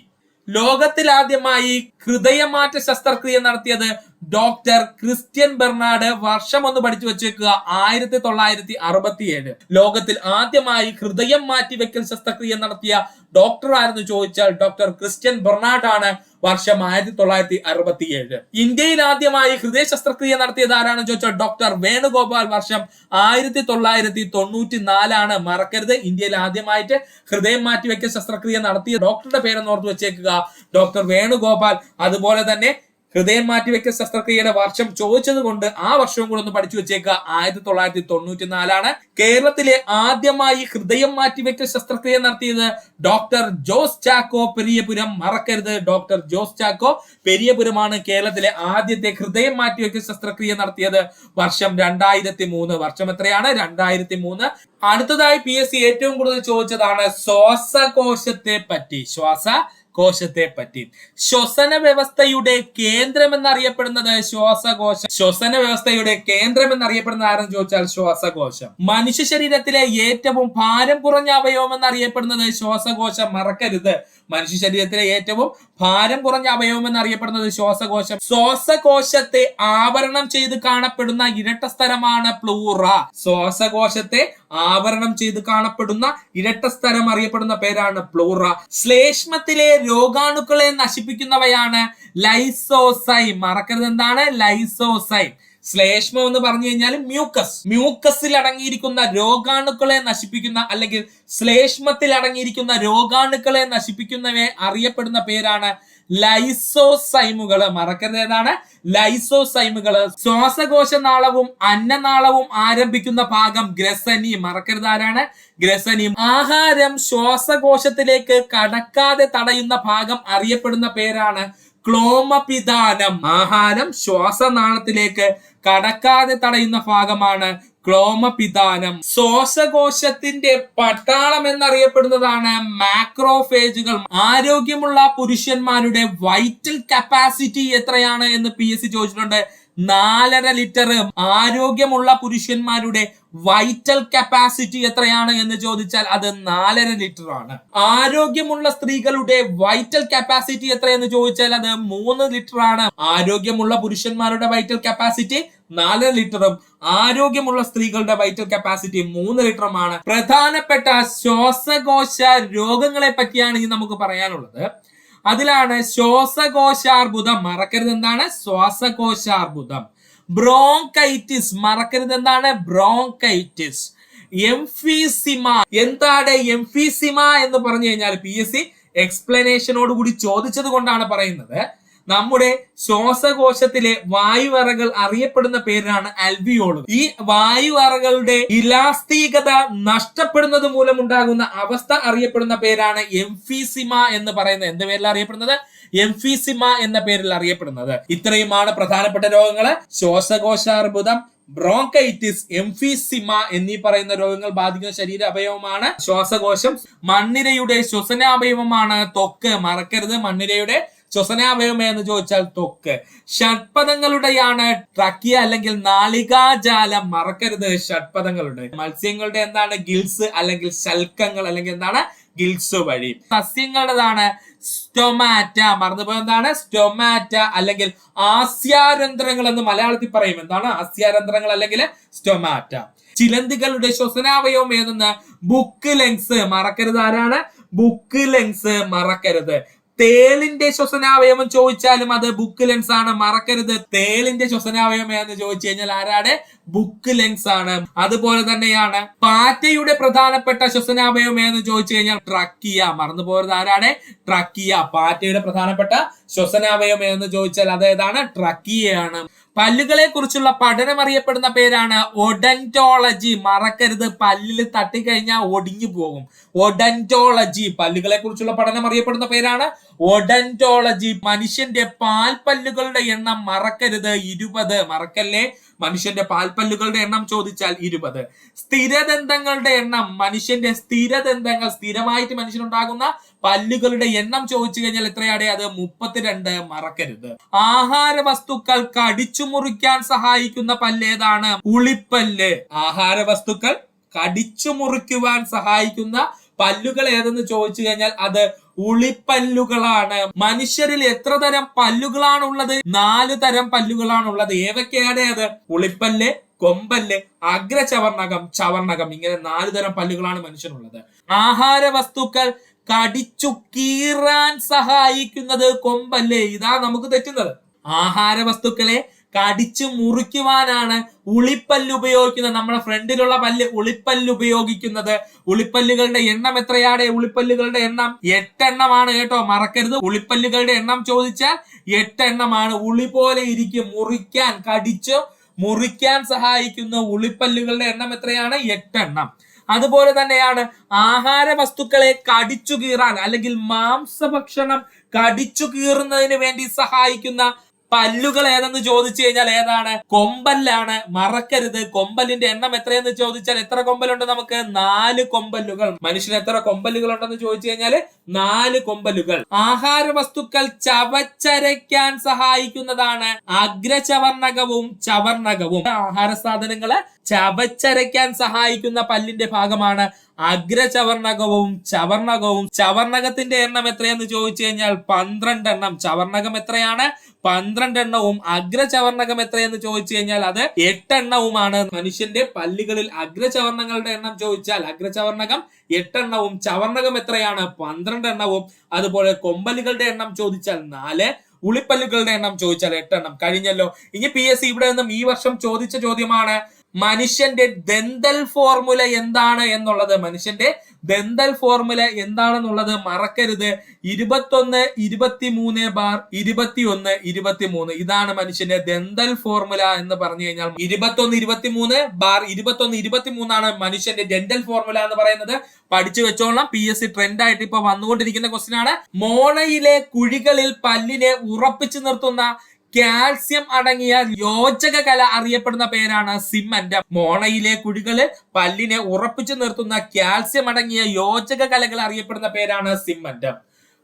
ലോകത്തിൽ ആദ്യമായി ഹൃദയമാറ്റ ശസ്ത്രക്രിയ നടത്തിയത് ഡോക്ടർ ക്രിസ്ത്യൻ ബെർണാഡ്. വർഷം ഒന്ന് പഠിച്ചു വെച്ചേക്കുക, 1967. ലോകത്തിൽ ആദ്യമായി ഹൃദയം മാറ്റിവെക്കൽ ശസ്ത്രക്രിയ നടത്തിയ ഡോക്ടർ ആരെന്ന് ചോദിച്ചാൽ ഡോക്ടർ ക്രിസ്ത്യൻ ബെർണാഡ് ആണ്. വർഷം 1967. ഇന്ത്യയിൽ ആദ്യമായി ഹൃദയ ശസ്ത്രക്രിയ നടത്തിയത് ആരാണെന്ന് ചോദിച്ചാൽ ഡോക്ടർ വേണുഗോപാൽ. വർഷം 1994. മറക്കരുത്, ഇന്ത്യയിൽ ആദ്യമായിട്ട് ഹൃദയം മാറ്റിവെക്കൽ ശസ്ത്രക്രിയ നടത്തിയ ഡോക്ടറുടെ പേരെന്ന് ഓർത്ത് വെച്ചേക്കുക, ഡോക്ടർ വേണുഗോപാൽ. അതുപോലെ തന്നെ ഹൃദയം മാറ്റിവെക്കൽ ശസ്ത്രക്രിയയുടെ വർഷം ചോദിച്ചത് കൊണ്ട് ആ വർഷവും കൂടെ ഒന്ന് പഠിച്ചു വെച്ചേക്കുക, 1994. കേരളത്തിലെ ആദ്യമായി ഹൃദയം മാറ്റിവെക്കൽ ശസ്ത്രക്രിയ നടത്തിയത് ഡോക്ടർ ജോസ് ചാക്കോ പെരിയപുരം. മറക്കരുത്, ഡോക്ടർ ജോസ് ചാക്കോ പെരിയപുരമാണ് കേരളത്തിലെ ആദ്യത്തെ ഹൃദയം മാറ്റിവെക്കൽ ശസ്ത്രക്രിയ നടത്തിയത്. വർഷം 2003. വർഷം എത്രയാണ്? 2003. അടുത്തതായി PSC ഏറ്റവും കൂടുതൽ ചോദിച്ചതാണ് ശ്വാസകോശത്തെ പറ്റി. ശ്വാസകോശത്തെ പറ്റി. ശ്വസന വ്യവസ്ഥയുടെ കേന്ദ്രം എന്നറിയപ്പെടുന്നത് ശ്വാസകോശം. ശ്വസന വ്യവസ്ഥയുടെ കേന്ദ്രം എന്നറിയപ്പെടുന്ന ആരെന്ന് ചോദിച്ചാൽ ശ്വാസകോശം. മനുഷ്യ ശരീരത്തിലെ ഏറ്റവും ഭാരം കുറഞ്ഞ അവയവം എന്നറിയപ്പെടുന്നത് ശ്വാസകോശം. മറക്കരുത്, മനുഷ്യ ശരീരത്തിലെ ഏറ്റവും ഭാരം കുറഞ്ഞ അവയവം എന്നറിയപ്പെടുന്നത് ശ്വാസകോശം. ശ്വാസകോശത്തെ ആവരണം ചെയ്ത് കാണപ്പെടുന്ന ഇരട്ട സ്ഥലമാണ് പ്ലൂറ. ശ്വാസകോശത്തെ ആവരണം ചെയ്ത് കാണപ്പെടുന്ന ഇരട്ട സ്ഥലം അറിയപ്പെടുന്ന പേരാണ് പ്ലൂറ. ശ്ലേഷ്മത്തിലെ രോഗാണുക്കളെ നശിപ്പിക്കുന്നവയാണ് ലൈസോസൈം. മറക്കരുത്, എന്താണ്? ലൈസോസൈം. ശ്ലേഷ്മം എന്ന് പറഞ്ഞു കഴിഞ്ഞാൽ മ്യൂക്കസിൽ അടങ്ങിയിരിക്കുന്ന രോഗാണുക്കളെ നശിപ്പിക്കുന്ന അല്ലെങ്കിൽ ശ്ലേഷ്മത്തിൽ അടങ്ങിയിരിക്കുന്ന രോഗാണുക്കളെ നശിപ്പിക്കുന്നവയെ അറിയപ്പെടുന്ന പേരാണ് ലൈസോസൈമുകൾ. മറക്കരുത്, ഏതാണ്? ലൈസോസൈമുകൾ. ശ്വാസകോശ നാളവും അന്നനാളവും ആരംഭിക്കുന്ന ഭാഗം ഗ്രസനി. മറക്കരുത്, ആരാണ്? ഗ്രസനി. ആഹാരം ശ്വാസകോശത്തിലേക്ക് കടക്കാതെ തടയുന്ന ഭാഗം അറിയപ്പെടുന്ന പേരാണ് ക്ലോമപിദാനം. ആഹാരം ശ്വാസനാളത്തിലേക്ക് കടക്കാതെ തടയുന്ന ഭാഗമാണ് ക്ലോമപിദാനം. ശ്വാസകോശത്തിന്റെ പട്ടാളം എന്നറിയപ്പെടുന്നതാണ് മാക്രോഫേജുകൾ. ആരോഗ്യമുള്ള പുരുഷന്മാരുടെ വൈറ്റൽ കപ്പാസിറ്റി എത്രയാണ് എന്ന് PSC ചോദിച്ചിട്ടുണ്ട്. 4.5 ലിറ്റർ. ആരോഗ്യമുള്ള പുരുഷന്മാരുടെ വൈറ്റൽ കപ്പാസിറ്റി എത്രയാണ് എന്ന് ചോദിച്ചാൽ അത് 4.5 ലിറ്റർ ആണ്. ആരോഗ്യമുള്ള സ്ത്രീകളുടെ വൈറ്റൽ കപ്പാസിറ്റി എത്രയെന്ന് ചോദിച്ചാൽ അത് 3 ലിറ്റർ ആണ്. ആരോഗ്യമുള്ള പുരുഷന്മാരുടെ വൈറ്റൽ കപ്പാസിറ്റി 4 ലിറ്ററും ആരോഗ്യമുള്ള സ്ത്രീകളുടെ വൈറ്റൽ കപ്പാസിറ്റി 3 ലിറ്ററുമാണ്. പ്രധാനപ്പെട്ട ശ്വാസകോശ രോഗങ്ങളെ പറ്റിയാണ് ഇനി നമുക്ക് പറയാനുള്ളത്. അതിലാണ് ശ്വാസകോശാർബുദം. മറക്കരുത്, എന്താണ്? ശ്വാസകോശാർബുദം. ബ്രോങ്കൈറ്റിസ്. മറക്കരുത്, എന്താണ്? ബ്രോങ്കൈറ്റിസ്. എംഫീസിമ. എന്താണ് എംഫീസിമ എന്ന് പറഞ്ഞു കഴിഞ്ഞാൽ PSC എക്സ്പ്ലനേഷനോട് കൂടി ചോദിച്ചത് കൊണ്ടാണ് പറയുന്നത്. നമ്മുടെ ശ്വാസകോശത്തിലെ വായുവറകൾ അറിയപ്പെടുന്ന പേരാണ് അൽവിയോൾ. ഈ വായുവറകളുടെ ഇലാസ്തികത നഷ്ടപ്പെടുന്നത് മൂലം ഉണ്ടാകുന്ന അവസ്ഥ അറിയപ്പെടുന്ന പേരാണ് എംഫീസിമ എന്ന് പറയുന്നത്. എന്ത് പേരിൽ അറിയപ്പെടുന്നത്? എംഫീസിമ എന്ന പേരിൽ അറിയപ്പെടുന്നത്. ഇത്രയുമാണ് പ്രധാനപ്പെട്ട രോഗങ്ങൾ. ശ്വാസകോശാർബുദം, ബ്രോങ്കൈറ്റിസ്, എംഫീസിമ എന്നീ പറയുന്ന രോഗങ്ങൾ ബാധിക്കുന്ന ശരീര അവയവമാണ് ശ്വാസകോശം. മണ്ണിരയുടെ ശ്വസനാവയവമാണ് ത്വക്ക്. മറക്കരുത്, മണ്ണിരയുടെ ശ്വസനാവയവം എന്ന് ചോദിച്ചാൽ ത്വക്ക്. ഷഡ്പദങ്ങളുടെയാണ് ട്രക്കിയ അല്ലെങ്കിൽ നാളികാജാലം. മറക്കരുത്, ഷഡ്പദങ്ങളുടെ. മത്സ്യങ്ങളുടെ എന്താണ്? ഗിൽസ് അല്ലെങ്കിൽ ശൽക്കങ്ങൾ അല്ലെങ്കിൽ എന്താണ്? ഗിൽസ് വഴി. സസ്യങ്ങളുടേതാണ് സ്റ്റൊമാറ്റ. മറന്നുപോയ എന്താണ്? സ്റ്റൊമാറ്റ അല്ലെങ്കിൽ ആസ്യാരന്ധ്രങ്ങൾ എന്ന് മലയാളത്തിൽ പറയും. എന്താണ്? ആസ്യാരന്ധ്രങ്ങൾ അല്ലെങ്കിൽ സ്റ്റൊമാറ്റ. ചിലന്തികളുടെ ശ്വസനാവയവം ഏതെന്ന്? Book lengths. മറക്കരുത്, ആരാണ്? Book lengths. മറക്കരുത്. തേളിന്റെ ശ്വസനാവയവം ചോദിച്ചാലും അത് ബുക്ക് ലെൻസ് ആണ്. മറക്കരുത്, തേളിന്റെ ശ്വസനാവയവം എന്ന് ചോദിച്ചു കഴിഞ്ഞാൽ ആരാണ്? ബുക്ക് ലെൻസ് ആണ്. അതുപോലെ തന്നെയാണ് പാറ്റയുടെ പ്രധാനപ്പെട്ട ശ്വസനാവയവം എന്ന് ചോദിച്ചു കഴിഞ്ഞാൽ ട്രക്കിയ. മറന്നു പോയത് ആരാണ്? ട്രക്കിയ. പാറ്റയുടെ പ്രധാനപ്പെട്ട ശ്വസനാവയവം എന്ന് ചോദിച്ചാൽ അതേതാണ്? ട്രക്കിയയാണ്. പല്ലുകളെ കുറിച്ചുള്ള പഠനം അറിയപ്പെടുന്ന പേരാണ് ഒഡന്റോളജി. മറക്കരുത്, പല്ലിൽ തട്ടിക്കഴിഞ്ഞാൽ ഒടിഞ്ഞു പോകും. ഒഡന്റോളജി. പല്ലുകളെ കുറിച്ചുള്ള പഠനം അറിയപ്പെടുന്ന പേരാണ് ഒഡന്റോളജി. മനുഷ്യന്റെ പാൽപ്പല്ലുകളുടെ എണ്ണം മറക്കരുത്, 20. മറക്കല്ലേ, മനുഷ്യന്റെ പാൽപ്പല്ലുകളുടെ എണ്ണം ചോദിച്ചാൽ 20. സ്ഥിരദന്തങ്ങളുടെ എണ്ണം, മനുഷ്യന്റെ സ്ഥിരദന്തങ്ങൾ, സ്ഥിരമായിട്ട് മനുഷ്യനുണ്ടാകുന്ന പല്ലുകളുടെ എണ്ണം ചോദിച്ചു കഴിഞ്ഞാൽ എത്രയാണ്? അത് 32. മറക്കരുത്. ആഹാര വസ്തുക്കൾ കടിച്ചു മുറിക്കാൻ സഹായിക്കുന്ന പല്ല് ഏതാണ്? ഉളിപ്പല്ല്. ആഹാര വസ്തുക്കൾ കടിച്ചു മുറിക്കുവാൻ സഹായിക്കുന്ന പല്ലുകൾ ഏതെന്ന് ചോദിച്ചു കഴിഞ്ഞാൽ അത് ഉളിപ്പല്ലുകളാണ്. മനുഷ്യരിൽ എത്ര തരം പല്ലുകളാണ് ഉള്ളത്? 4 തരം പല്ലുകളാണ് ഉള്ളത്. ഏതൊക്കെയാണ് അത്? ഉളിപ്പല്ല്, കൊമ്പല്ല്, അഗ്രചവർണകം, ചവർണകം. ഇങ്ങനെ 4 തരം പല്ലുകളാണ് മനുഷ്യനുള്ളത്. ആഹാര വസ്തുക്കൾ കടിച്ചു കീറാൻ സഹായിക്കുന്നത് കൊമ്പല്ലേ. ഇതാ നമുക്ക് തെറ്റുന്നത്. ആഹാര വസ്തുക്കളെ കടിച്ചു മുറിക്കുവാനാണ് ഉളിപ്പല്ല് ഉപയോഗിക്കുന്നത്. നമ്മുടെ ഫ്രണ്ടിലുള്ള പല്ല് ഉളിപ്പല്ല് ഉപയോഗിക്കുന്നത്. ഉളിപ്പല്ലുകളുടെ എണ്ണം എത്രയാണ്? ഉളിപ്പല്ലുകളുടെ എണ്ണം 8 എണ്ണമാണ് കേട്ടോ, മറക്കരുത്. ഉളിപ്പല്ലുകളുടെ എണ്ണം ചോദിച്ചാൽ 8 എണ്ണമാണ്. ഉളി പോലെ ഇരിക്കും, മുറിക്കാൻ, കടിച്ചു മുറിക്കാൻ സഹായിക്കുന്ന ഉളിപ്പല്ലുകളുടെ എണ്ണം എത്രയാണ്? 8 എണ്ണം. അതുപോലെ തന്നെയാണ് ആഹാര വസ്തുക്കളെ കടിച്ചു കീറാൻ അല്ലെങ്കിൽ മാംസഭക്ഷണം കടിച്ചു കീറുന്നതിന് വേണ്ടി സഹായിക്കുന്ന പല്ലുകൾ ഏതെന്ന് ചോദിച്ചു കഴിഞ്ഞാൽ ഏതാണ്? കൊമ്പല്ലാണ്. മറക്കരുത്. കൊമ്പല്ലിന്റെ എണ്ണം എത്രയെന്ന് ചോദിച്ചാൽ എത്ര കൊമ്പലുണ്ട്? നമുക്ക് 4 കൊമ്പല്ലുകൾ. മനുഷ്യന് എത്ര കൊമ്പല്ലുകൾ ഉണ്ടെന്ന് ചോദിച്ചു കഴിഞ്ഞാൽ 4 കൊമ്പല്ലുകൾ. ആഹാര വസ്തുക്കൾ ചവച്ചരയ്ക്കാൻ സഹായിക്കുന്നതാണ് അഗ്രചവർണകവും ചവർണകവും. ആഹാര സാധനങ്ങളെ ചവച്ചരയ്ക്കാൻ സഹായിക്കുന്ന പല്ലിന്റെ ഭാഗമാണ് അഗ്രചവർണകവും ചവർണകവും. ചവർണകത്തിന്റെ എണ്ണം എത്രയെന്ന് ചോദിച്ചു കഴിഞ്ഞാൽ 12 എണ്ണം. ചവർണകം എത്രയാണ്? 12 എണ്ണവും. അഗ്രചവർണകം എത്രയെന്ന് ചോദിച്ചു കഴിഞ്ഞാൽ അത് 8 എണ്ണവുമാണ്. മനുഷ്യന്റെ പല്ലുകളിൽ അഗ്രചവർണങ്ങളുടെ എണ്ണം ചോദിച്ചാൽ അഗ്രചവർണകം 8 എണ്ണവും. ചവർണകം എത്രയാണ്? 12 എണ്ണവും. അതുപോലെ കൊമ്പല്ലുകളുടെ എണ്ണം ചോദിച്ചാൽ 4. ഉളിപ്പല്ലുകളുടെ എണ്ണം ചോദിച്ചാൽ 8 എണ്ണം. കഴിഞ്ഞല്ലോ. ഇനി PSC ഇവിടെ നിന്നും ഈ വർഷം ചോദിച്ച ചോദ്യമാണ് മനുഷ്യന്റെ ദന്തൽ ഫോർമുല എന്താണ് എന്നുള്ളത്. മനുഷ്യന്റെ ദന്തൽ ഫോർമുല എന്താണെന്നുള്ളത് മറക്കരുത്. 21, 23 ബാർ 21, 23. ഇതാണ് മനുഷ്യന്റെ ദന്തൽ ഫോർമുല എന്ന് പറഞ്ഞു കഴിഞ്ഞാൽ 21, 23 ബാർ 21, 23 ആണ് മനുഷ്യന്റെ ഡെന്റൽ ഫോർമുല എന്ന് പറയുന്നത്. പഠിച്ചു വെച്ചോളാം. PSC ട്രെൻഡ് ആയിട്ട് ഇപ്പൊ വന്നുകൊണ്ടിരിക്കുന്ന ക്വസ്റ്റ്യൻ ആണ്. മോണയിലെ കുഴികളിൽ പല്ലിനെ ഉറപ്പിച്ചു നിർത്തുന്ന കാൽസ്യം അടങ്ങിയ യോജക കല അറിയപ്പെടുന്ന പേരാണ് സിമന്റ്. മോണയിലെ കുഴികളിൽ പല്ലിനെ ഉറപ്പിച്ചു നിർത്തുന്ന കാൽസ്യം അടങ്ങിയ യോജക കലകൾ അറിയപ്പെടുന്ന പേരാണ് സിമന്റ്.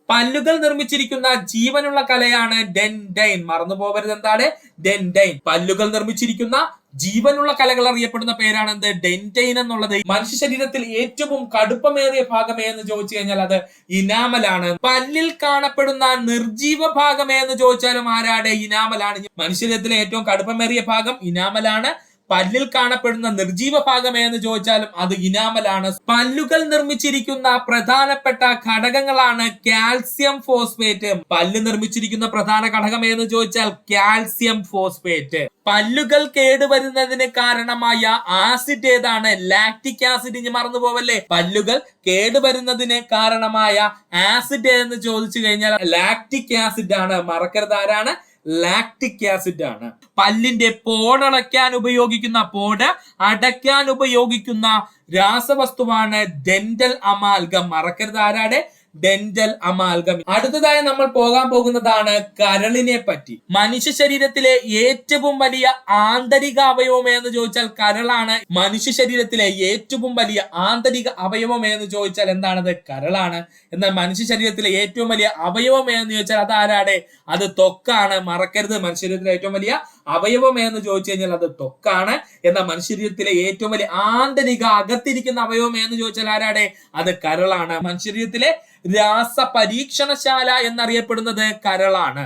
പല്ലുകൾ നിർമ്മിച്ചിരിക്കുന്ന ജീവനുള്ള കലയാണ് ഡെൻഡൈൻ. മറന്നു പോകരുത്, എന്താണ് ഡെൻഡൈൻ? പല്ലുകൾ നിർമ്മിച്ചിരിക്കുന്ന ജീവനുള്ള കലകൾ അറിയപ്പെടുന്ന പേരാണ് എന്ത്? ഡെൻഡൈൻ എന്നുള്ളത്. മനുഷ്യ ശരീരത്തിൽ ഏറ്റവും കടുപ്പമേറിയ ഭാഗം എന്ന് ചോദിച്ചു കഴിഞ്ഞാൽ അത് ഇനാമലാണ്. പല്ലിൽ കാണപ്പെടുന്ന നിർജീവ ഭാഗം എന്ന് ചോദിച്ചാലും ആരാടെ? ഇനാമലാണ്. മനുഷ്യ ശരീരത്തിലെ ഏറ്റവും കടുപ്പമേറിയ ഭാഗം ഇനാമലാണ്. പല്ലിൽ കാണപ്പെടുന്ന നിർജീവ ഭാഗം എന്ന് ചോദിച്ചാലും അത് ഇനാമലാണ്. പല്ലുകൾ നിർമ്മിച്ചിരിക്കുന്ന പ്രധാനപ്പെട്ട ഘടകങ്ങളാണ് കാൽസ്യം ഫോസ്ഫേറ്റ്. പല്ല് നിർമ്മിച്ചിരിക്കുന്ന പ്രധാന ഘടകം എന്ന് ചോദിച്ചാൽ കാൽസ്യം ഫോസ്ഫേറ്റ്. പല്ലുകൾ കേടുവരുന്നതിന് കാരണമായ ആസിഡ് ഏതാണ്? Lactic acid. ഇനി മറന്നു പോവല്ലേ. പല്ലുകൾ കേടുവരുന്നതിന് കാരണമായ ആസിഡ് എന്ന് ചോദിച്ചു കഴിഞ്ഞാൽ ലാക്റ്റിക് ആസിഡ് ആണ്. മറക്കരുത്, ആരാണ്? ലാക്റ്റിക് ആസിഡ് ആണ്. പല്ലിന്റെ പോടടയ്ക്കാൻ ഉപയോഗിക്കുന്ന അടയ്ക്കാൻ ഉപയോഗിക്കുന്ന രാസവസ്തുവാണ് ഡെന്റൽ അമാൽഗം. മറക്കരുത്, ആരാടെ? Dental amalgam. അടുത്തതായി നമ്മൾ പോകാൻ പോകുന്നതാണ് കരളിനെ പറ്റി. മനുഷ്യ ശരീരത്തിലെ ഏറ്റവും വലിയ ആന്തരിക അവയവം എന്ന് ചോദിച്ചാൽ കരളാണ്. മനുഷ്യ ശരീരത്തിലെ ഏറ്റവും വലിയ ആന്തരിക അവയവം എന്ന് ചോദിച്ചാൽ എന്താണത്? കരളാണ്. എന്നാൽ മനുഷ്യ ശരീരത്തിലെ ഏറ്റവും വലിയ അവയവം എന്ന് ചോദിച്ചാൽ അത് ആരാടെ? അത് ത്വക്കാണ്. മറക്കരുത്, മനുഷ്യ ശരീരത്തിലെ ഏറ്റവും വലിയ അവയവം എന്ന് ചോദിച്ചു കഴിഞ്ഞാൽ അത് ത്വക്കാണ്. എന്നാൽ മനുഷ്യ ശരീരത്തിലെ ഏറ്റവും വലിയ ആന്തരിക അകത്തിരിക്കുന്ന അവയവം എന്ന് ചോദിച്ചാൽ ആരാടെ? അത് കരളാണ്. മനുഷ്യ ശരീരത്തിലെ രാസ പരീക്ഷണശാല എന്നറിയപ്പെടുന്നത് കരളാണ്.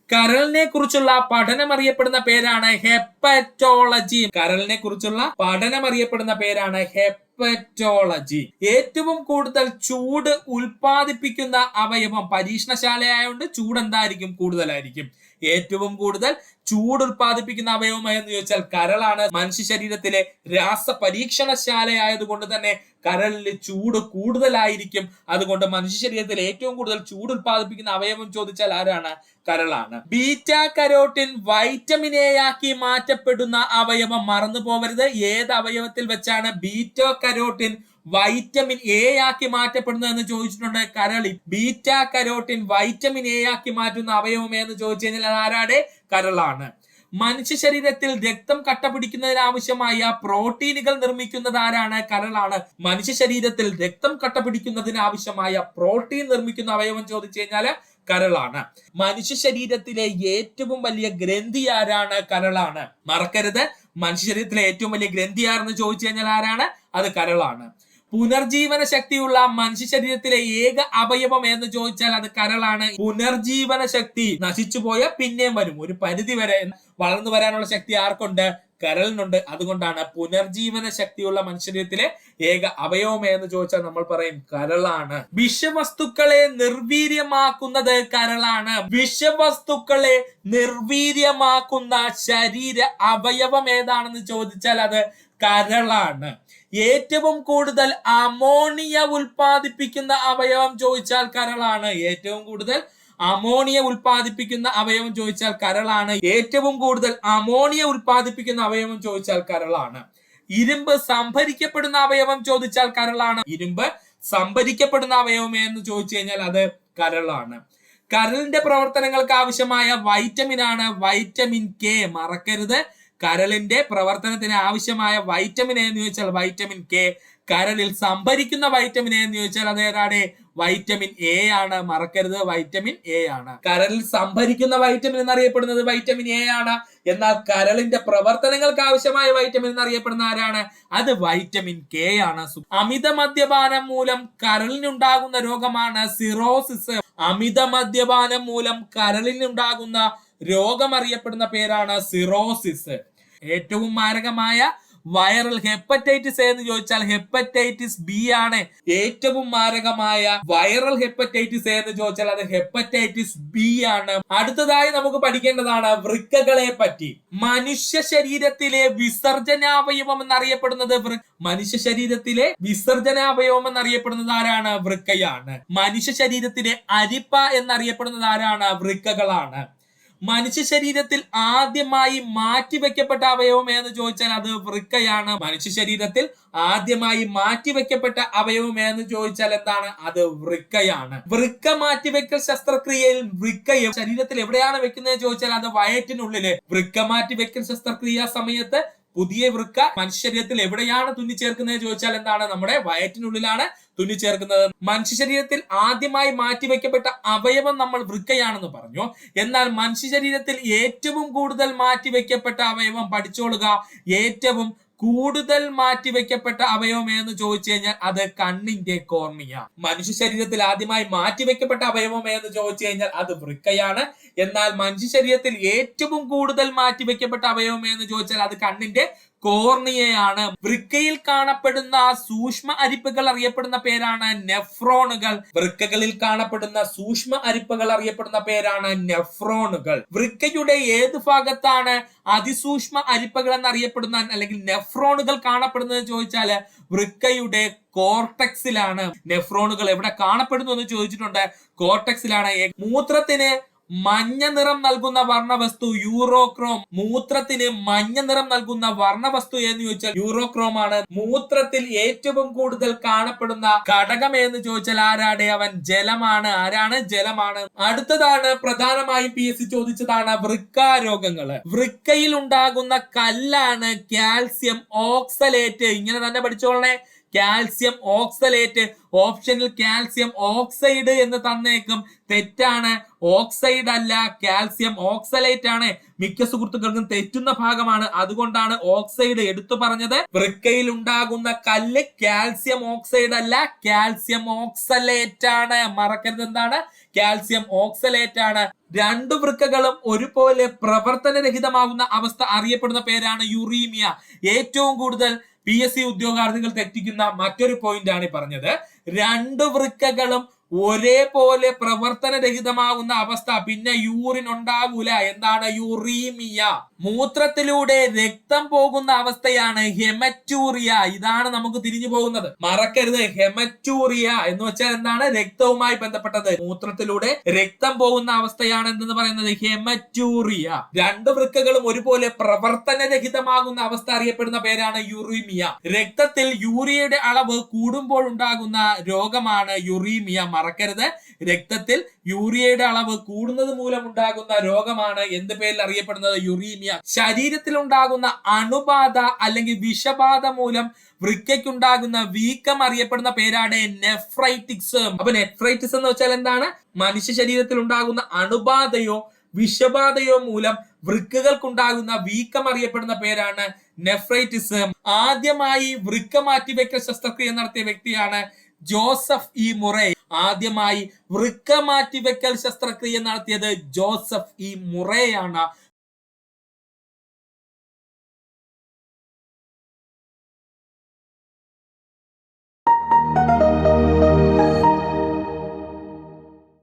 കരളിനെ കുറിച്ചുള്ള പഠനം അറിയപ്പെടുന്ന പേരാണ് ഹെപ്പറ്റോളജി. കരളിനെ കുറിച്ചുള്ള പഠനം അറിയപ്പെടുന്ന പേരാണ് ഹെപ്പറ്റോളജി. ഏറ്റവും കൂടുതൽ ചൂട് ഉൽപ്പാദിപ്പിക്കുന്ന അവയവം, പരീക്ഷണശാലയായതുകൊണ്ട് ചൂട് എന്തായിരിക്കും? കൂടുതലായിരിക്കും. ഏറ്റവും കൂടുതൽ ചൂട് ഉൽപ്പാദിപ്പിക്കുന്ന അവയവം എന്ന് ചോദിച്ചാൽ കരളാണ്. മനുഷ്യ ശരീരത്തിലെ രാസ പരീക്ഷണശാലയായതുകൊണ്ട് തന്നെ കരളിൽ ചൂട് കൂടുതലായിരിക്കും. അതുകൊണ്ട് മനുഷ്യ ശരീരത്തിൽ ഏറ്റവും കൂടുതൽ ചൂട് ഉത്പാദിപ്പിക്കുന്ന അവയവം ചോദിച്ചാൽ ആരാണ്? കരളാണ്. ബീറ്റ കരോട്ടിൻ വൈറ്റമിൻ എ ആക്കി മാറ്റപ്പെടുന്ന അവയവം മറന്നു പോവരുത്. ഏത് അവയവത്തിൽ വെച്ചാണ് ബീറ്റ കരോട്ടിൻ വൈറ്റമിൻ എ ആക്കി മാറ്റപ്പെടുന്നത് എന്ന് ചോദിച്ചിട്ടുണ്ട്. കരളിൽ. ബീറ്റ കരോട്ടിൻ വൈറ്റമിൻ എ ആക്കി മാറ്റുന്ന അവയവം എന്ന് ചോദിച്ചു കഴിഞ്ഞാൽ ആരാടെ? കരളാണ്. മനുഷ്യ ശരീരത്തിൽ രക്തം കട്ട പിടിക്കുന്നതിന് ആവശ്യമായ പ്രോട്ടീനുകൾ നിർമ്മിക്കുന്നത് ആരാണ്? കരളാണ്. മനുഷ്യ ശരീരത്തിൽ രക്തം കട്ട പിടിക്കുന്നതിന് ആവശ്യമായ പ്രോട്ടീൻ നിർമ്മിക്കുന്ന അവയവം ചോദിച്ചു കഴിഞ്ഞാല് കരളാണ്. മനുഷ്യ ശരീരത്തിലെ ഏറ്റവും വലിയ ഗ്രന്ഥി ആരാണ്? കരളാണ്. മറക്കരുത്, മനുഷ്യ ശരീരത്തിലെ ഏറ്റവും വലിയ ഗ്രന്ഥി ആരെന്ന് ചോദിച്ചു കഴിഞ്ഞാൽ ആരാണ്? അത് കരളാണ്. പുനർജീവന ശക്തിയുള്ള മനുഷ്യ ശരീരത്തിലെ ഏക അവയവം എന്ന് ചോദിച്ചാൽ അത് കരളാണ്. പുനർജീവന ശക്തി നശിച്ചുപോയ പിന്നെയും വരും, ഒരു പരിധി വരെ വളർന്നു വരാനുള്ള ശക്തി ആർക്കുണ്ട്? കരളിനുണ്ട്. അതുകൊണ്ടാണ് പുനർജീവന ശക്തിയുള്ള മനുഷ്യരീരത്തിലെ ഏക അവയവം എന്ന് ചോദിച്ചാൽ നമ്മൾ പറയും കരളാണ്. വിഷവസ്തുക്കളെ നിർവീര്യമാക്കുന്നത് കരളാണ്. വിഷവസ്തുക്കളെ നിർവീര്യമാക്കുന്ന ശരീര അവയവം ഏതാണെന്ന് ചോദിച്ചാൽ അത് കരളാണ്. ഏറ്റവും കൂടുതൽ അമോണിയ ഉൽപ്പാദിപ്പിക്കുന്ന അവയവം ചോദിച്ചാൽ കരളാണ്. ഏറ്റവും കൂടുതൽ അമോണിയ ഉൽപ്പാദിപ്പിക്കുന്ന അവയവം ചോദിച്ചാൽ കരളാണ്. ഏറ്റവും കൂടുതൽ അമോണിയ ഉൽപ്പാദിപ്പിക്കുന്ന അവയവം ചോദിച്ചാൽ കരളാണ്. ഇരുമ്പ് സംഭരിക്കപ്പെടുന്ന അവയവം ചോദിച്ചാൽ കരളാണ്. ഇരുമ്പ് സംഭരിക്കപ്പെടുന്ന അവയവം എന്ന് ചോദിച്ചു കഴിഞ്ഞാൽ അത് കരളാണ്. കരളിന്റെ പ്രവർത്തനങ്ങൾക്ക് ആവശ്യമായ വൈറ്റമിൻ ആണ് വൈറ്റമിൻ കെ. മറക്കരുത്, കരളിന്റെ പ്രവർത്തനത്തിന് ആവശ്യമായ വൈറ്റമിൻ എന്ന് ചോദിച്ചാൽ വൈറ്റമിൻ കെ. കരളിൽ സംഭരിക്കുന്ന വൈറ്റമിൻ എന്ന് ചോദിച്ചാൽ അത് ഏതാണ്? വൈറ്റമിൻ എ ആണ്. മറക്കരുത്, വൈറ്റമിൻ എ ആണ്. കരളിൽ സംഭരിക്കുന്ന വൈറ്റമിൻ എന്നറിയപ്പെടുന്നത് വൈറ്റമിൻ എ ആണ്. എന്നാൽ കരളിന്റെ പ്രവർത്തനങ്ങൾക്ക് ആവശ്യമായ വൈറ്റമിൻ എന്നറിയപ്പെടുന്ന ആരാണ്? അത് വൈറ്റമിൻ കെ ആണ്. അമിത മദ്യപാനം മൂലം കരളിനുണ്ടാകുന്ന രോഗമാണ് സിറോസിസ്. അമിത മദ്യപാനം മൂലം കരളിനുണ്ടാകുന്ന രോഗം അറിയപ്പെടുന്ന പേരാണ് സിറോസിസ്. ഏറ്റവും മാരകമായ വൈറൽ ഹെപ്പറ്റൈറ്റിസ് എന്ന് ചോദിച്ചാൽ ഹെപ്പറ്റൈറ്റിസ് ബി ആണ്. ഏറ്റവും മാരകമായ വൈറൽ ഹെപ്പറ്റൈറ്റിസ് എന്ന് ചോദിച്ചാൽ അത് ഹെപ്പറ്റൈറ്റിസ് ബി ആണ്. അടുത്തതായി നമുക്ക് പഠിക്കേണ്ടതാണ് വൃക്കകളെ പറ്റി. മനുഷ്യ ശരീരത്തിലെ വിസർജനാവയവം എന്നറിയപ്പെടുന്നത് മനുഷ്യ ശരീരത്തിലെ വിസർജനാവയവം എന്നറിയപ്പെടുന്നത് ആരാണ്? വൃക്കയാണ്. മനുഷ്യ ശരീരത്തിലെ അരിപ്പ എന്നറിയപ്പെടുന്നത് ആരാണ്? വൃക്കകളാണ്. മനുഷ്യ ശരീരത്തിൽ ആദ്യമായി മാറ്റിവെക്കപ്പെട്ട അവയവം എന്ന് ചോദിച്ചാൽ അത് വൃക്കയാണ്. മനുഷ്യ ശരീരത്തിൽ ആദ്യമായി മാറ്റിവെക്കപ്പെട്ട അവയവം എന്ന് ചോദിച്ചാൽ എന്താണ്? അത് വൃക്കയാണ്. വൃക്ക മാറ്റിവെക്കൽ ശസ്ത്രക്രിയയിൽ വൃക്കയും ശരീരത്തിൽ എവിടെയാണ് വെക്കുന്നത് ചോദിച്ചാൽ അത് വയറ്റിനുള്ളില്. വൃക്ക മാറ്റിവെക്കൽ ശസ്ത്രക്രിയ സമയത്ത് പുതിയ വൃക്ക മനുഷ്യ ശരീരത്തിൽ എവിടെയാണ് തുന്നിച്ചേർക്കുന്നത് ചോദിച്ചാൽ എന്താണ്? നമ്മുടെ വയറ്റിനുള്ളിലാണ് തുന്നിച്ചേർക്കുന്നത്. മനുഷ്യ ശരീരത്തിൽ ആദ്യമായി മാറ്റിവെക്കപ്പെട്ട അവയവം നമ്മൾ വൃക്കയാണെന്ന് പറഞ്ഞു. എന്നാൽ മനുഷ്യ ശരീരത്തിൽ ഏറ്റവും കൂടുതൽ മാറ്റിവെക്കപ്പെട്ട അവയവം പഠിച്ചോളുക. ഏറ്റവും കൂടുതൽ മാറ്റിവെക്കപ്പെട്ട അവയവം എന്ന് ചോദിച്ചു കഴിഞ്ഞാൽ അത് കണ്ണിന്റെ കോർണിയ. മനുഷ്യ ശരീരത്തിൽ ആദ്യമായി മാറ്റിവെക്കപ്പെട്ട അവയവം എന്ന് ചോദിച്ചു കഴിഞ്ഞാൽ അത് വൃക്കയാണ്. എന്നാൽ മനുഷ്യ ശരീരത്തിൽ ഏറ്റവും കൂടുതൽ മാറ്റിവെക്കപ്പെട്ട അവയവം എന്ന് ചോദിച്ചാൽ അത് കണ്ണിന്റെ കോർണിയയാണ്. വൃക്കയിൽ കാണപ്പെടുന്ന സൂക്ഷ്മ അരിപ്പകൾ അറിയപ്പെടുന്ന പേരാണ് നെഫ്രോണുകൾ. വൃക്കകളിൽ കാണപ്പെടുന്ന സൂക്ഷ്മ അരിപ്പകൾ അറിയപ്പെടുന്ന പേരാണ് നെഫ്രോണുകൾ. വൃക്കയുടെ ഏത് ഭാഗത്താണ് അതിസൂക്ഷ്മ അരിപ്പകൾ എന്നറിയപ്പെടുന്ന അല്ലെങ്കിൽ നെഫ്രോണുകൾ കാണപ്പെടുന്നത് ചോദിച്ചാൽ വൃക്കയുടെ കോർട്ടക്സിലാണ്. നെഫ്രോണുകൾ എവിടെ കാണപ്പെടുന്നു എന്ന് ചോദിച്ചിട്ടുണ്ട്. കോർട്ടക്സിലാണ്. മൂത്രത്തിന് മഞ്ഞ നിറം നൽകുന്ന വർണ്ണവസ്തു യൂറോക്രോം. മൂത്രത്തിന് മഞ്ഞ നിറം നൽകുന്ന വർണ്ണവസ്തു എന്ന് ചോദിച്ചാൽ യൂറോക്രോം ആണ്. മൂത്രത്തിൽ ഏറ്റവും കൂടുതൽ കാണപ്പെടുന്ന ഘടകം എന്ന് ചോദിച്ചാൽ ആരാടെ? അവൻ ജലമാണ്. ആരാണ്? ജലമാണ്. അടുത്തതാണ് പ്രധാനമായും PSC ചോദിച്ചതാണ് വൃക്കാരോഗങ്ങള്. വൃക്കയിൽ ഉണ്ടാകുന്ന കല്ലാണ് കാൽസ്യം ഓക്സലേറ്റ്. ഇങ്ങനെ തന്നെ പഠിച്ചോളണേ. Calcium oxalate. ഓപ്ഷനിൽ കാൽസ്യം ഓക്സൈഡ് എന്ന് തന്നേക്കും. തെറ്റാണ്. ഓക്സൈഡ് അല്ല, കാൽസ്യം ഓക്സലേറ്റ് ആണ്. മിക്ക സുഹൃത്തുക്കൾക്കും തെറ്റുന്ന ഭാഗമാണ്. അതുകൊണ്ടാണ് ഓക്സൈഡ് എടുത്തു പറഞ്ഞത്. വൃക്കയിൽ ഉണ്ടാകുന്ന കല്ല് കാൽസ്യം ഓക്സൈഡ് അല്ല, കാൽസ്യം ഓക്സലേറ്റ് ആണ്. മറക്കരുത്, എന്താണ്? കാൽസ്യം ഓക്സലേറ്റ് ആണ്. രണ്ടു വൃക്കകളും ഒരുപോലെ പ്രവർത്തനരഹിതമാകുന്ന അവസ്ഥ അറിയപ്പെടുന്ന പേരാണ് യുറീമിയ. ഏറ്റവും കൂടുതൽ PSC ഉദ്യോഗാർത്ഥികൾ തെറ്റിക്കുന്ന മറ്റൊരു പോയിന്റ് ആണ് പറഞ്ഞത്. രണ്ടു വൃക്കകളും ഒരേപോലെ പ്രവർത്തനരഹിതമാകുന്ന അവസ്ഥ, പിന്നെ യൂറിൻ ഉണ്ടാകൂല. എന്താണ് യുറീമിയ? മൂത്രത്തിലൂടെ രക്തം പോകുന്ന അവസ്ഥയാണ് ഹെമറ്റൂറിയ. ഇതാണ് നമുക്ക് തിരിഞ്ഞു പോകുന്നത്, മറക്കരുത്. ഹെമറ്റൂറിയ എന്ന് വെച്ചാൽ എന്താണ്? രക്തവുമായി ബന്ധപ്പെട്ടത്. മൂത്രത്തിലൂടെ രക്തം പോകുന്ന അവസ്ഥയാണ് എന്തെന്ന് പറയുന്നത് ഹെമറ്റൂറിയ. രണ്ട് വൃക്കകളും ഒരുപോലെ പ്രവർത്തനരഹിതമാകുന്ന അവസ്ഥ അറിയപ്പെടുന്ന പേരാണ് യുറീമിയ. രക്തത്തിൽ യൂറിയയുടെ അളവ് കൂടുമ്പോൾ ഉണ്ടാകുന്ന രോഗമാണ് യുറീമിയ. മറക്കരുത്, രക്തത്തിൽ യൂറിയയുടെ അളവ് കൂടുന്നത് മൂലം ഉണ്ടാകുന്ന രോഗമാണ് എന്ത് പേരിൽ അറിയപ്പെടുന്നത്? യുറീമിയ. ശരീരത്തിൽ ഉണ്ടാകുന്ന അണുബാധ അല്ലെങ്കിൽ വിഷബാധ മൂലം വൃക്കയ്ക്കുണ്ടാകുന്ന വീക്കം അറിയപ്പെടുന്ന പേരാണ് നെഫ്രൈറ്റിക്സ്. അപ്പൊ നെഫ്രൈറ്റിസ് എന്ന് വെച്ചാൽ എന്താണ്? മനുഷ്യ ശരീരത്തിൽ ഉണ്ടാകുന്ന അണുബാധയോ വിഷബാധയോ മൂലം വൃക്കകൾക്കുണ്ടാകുന്ന വീക്കം അറിയപ്പെടുന്ന പേരാണ് നെഫ്രൈറ്റിസ്. ആദ്യമായി വൃക്ക മാറ്റിവെക്കൽ ശസ്ത്രക്രിയ നടത്തിയ വ്യക്തിയാണ് ജോസഫ് ഇ മുറേ. ആദ്യമായി വൃക്ക മാറ്റിവെക്കൽ ശസ്ത്രക്രിയ നടത്തിയത് ജോസഫ് ഇ മുറേയാണ്.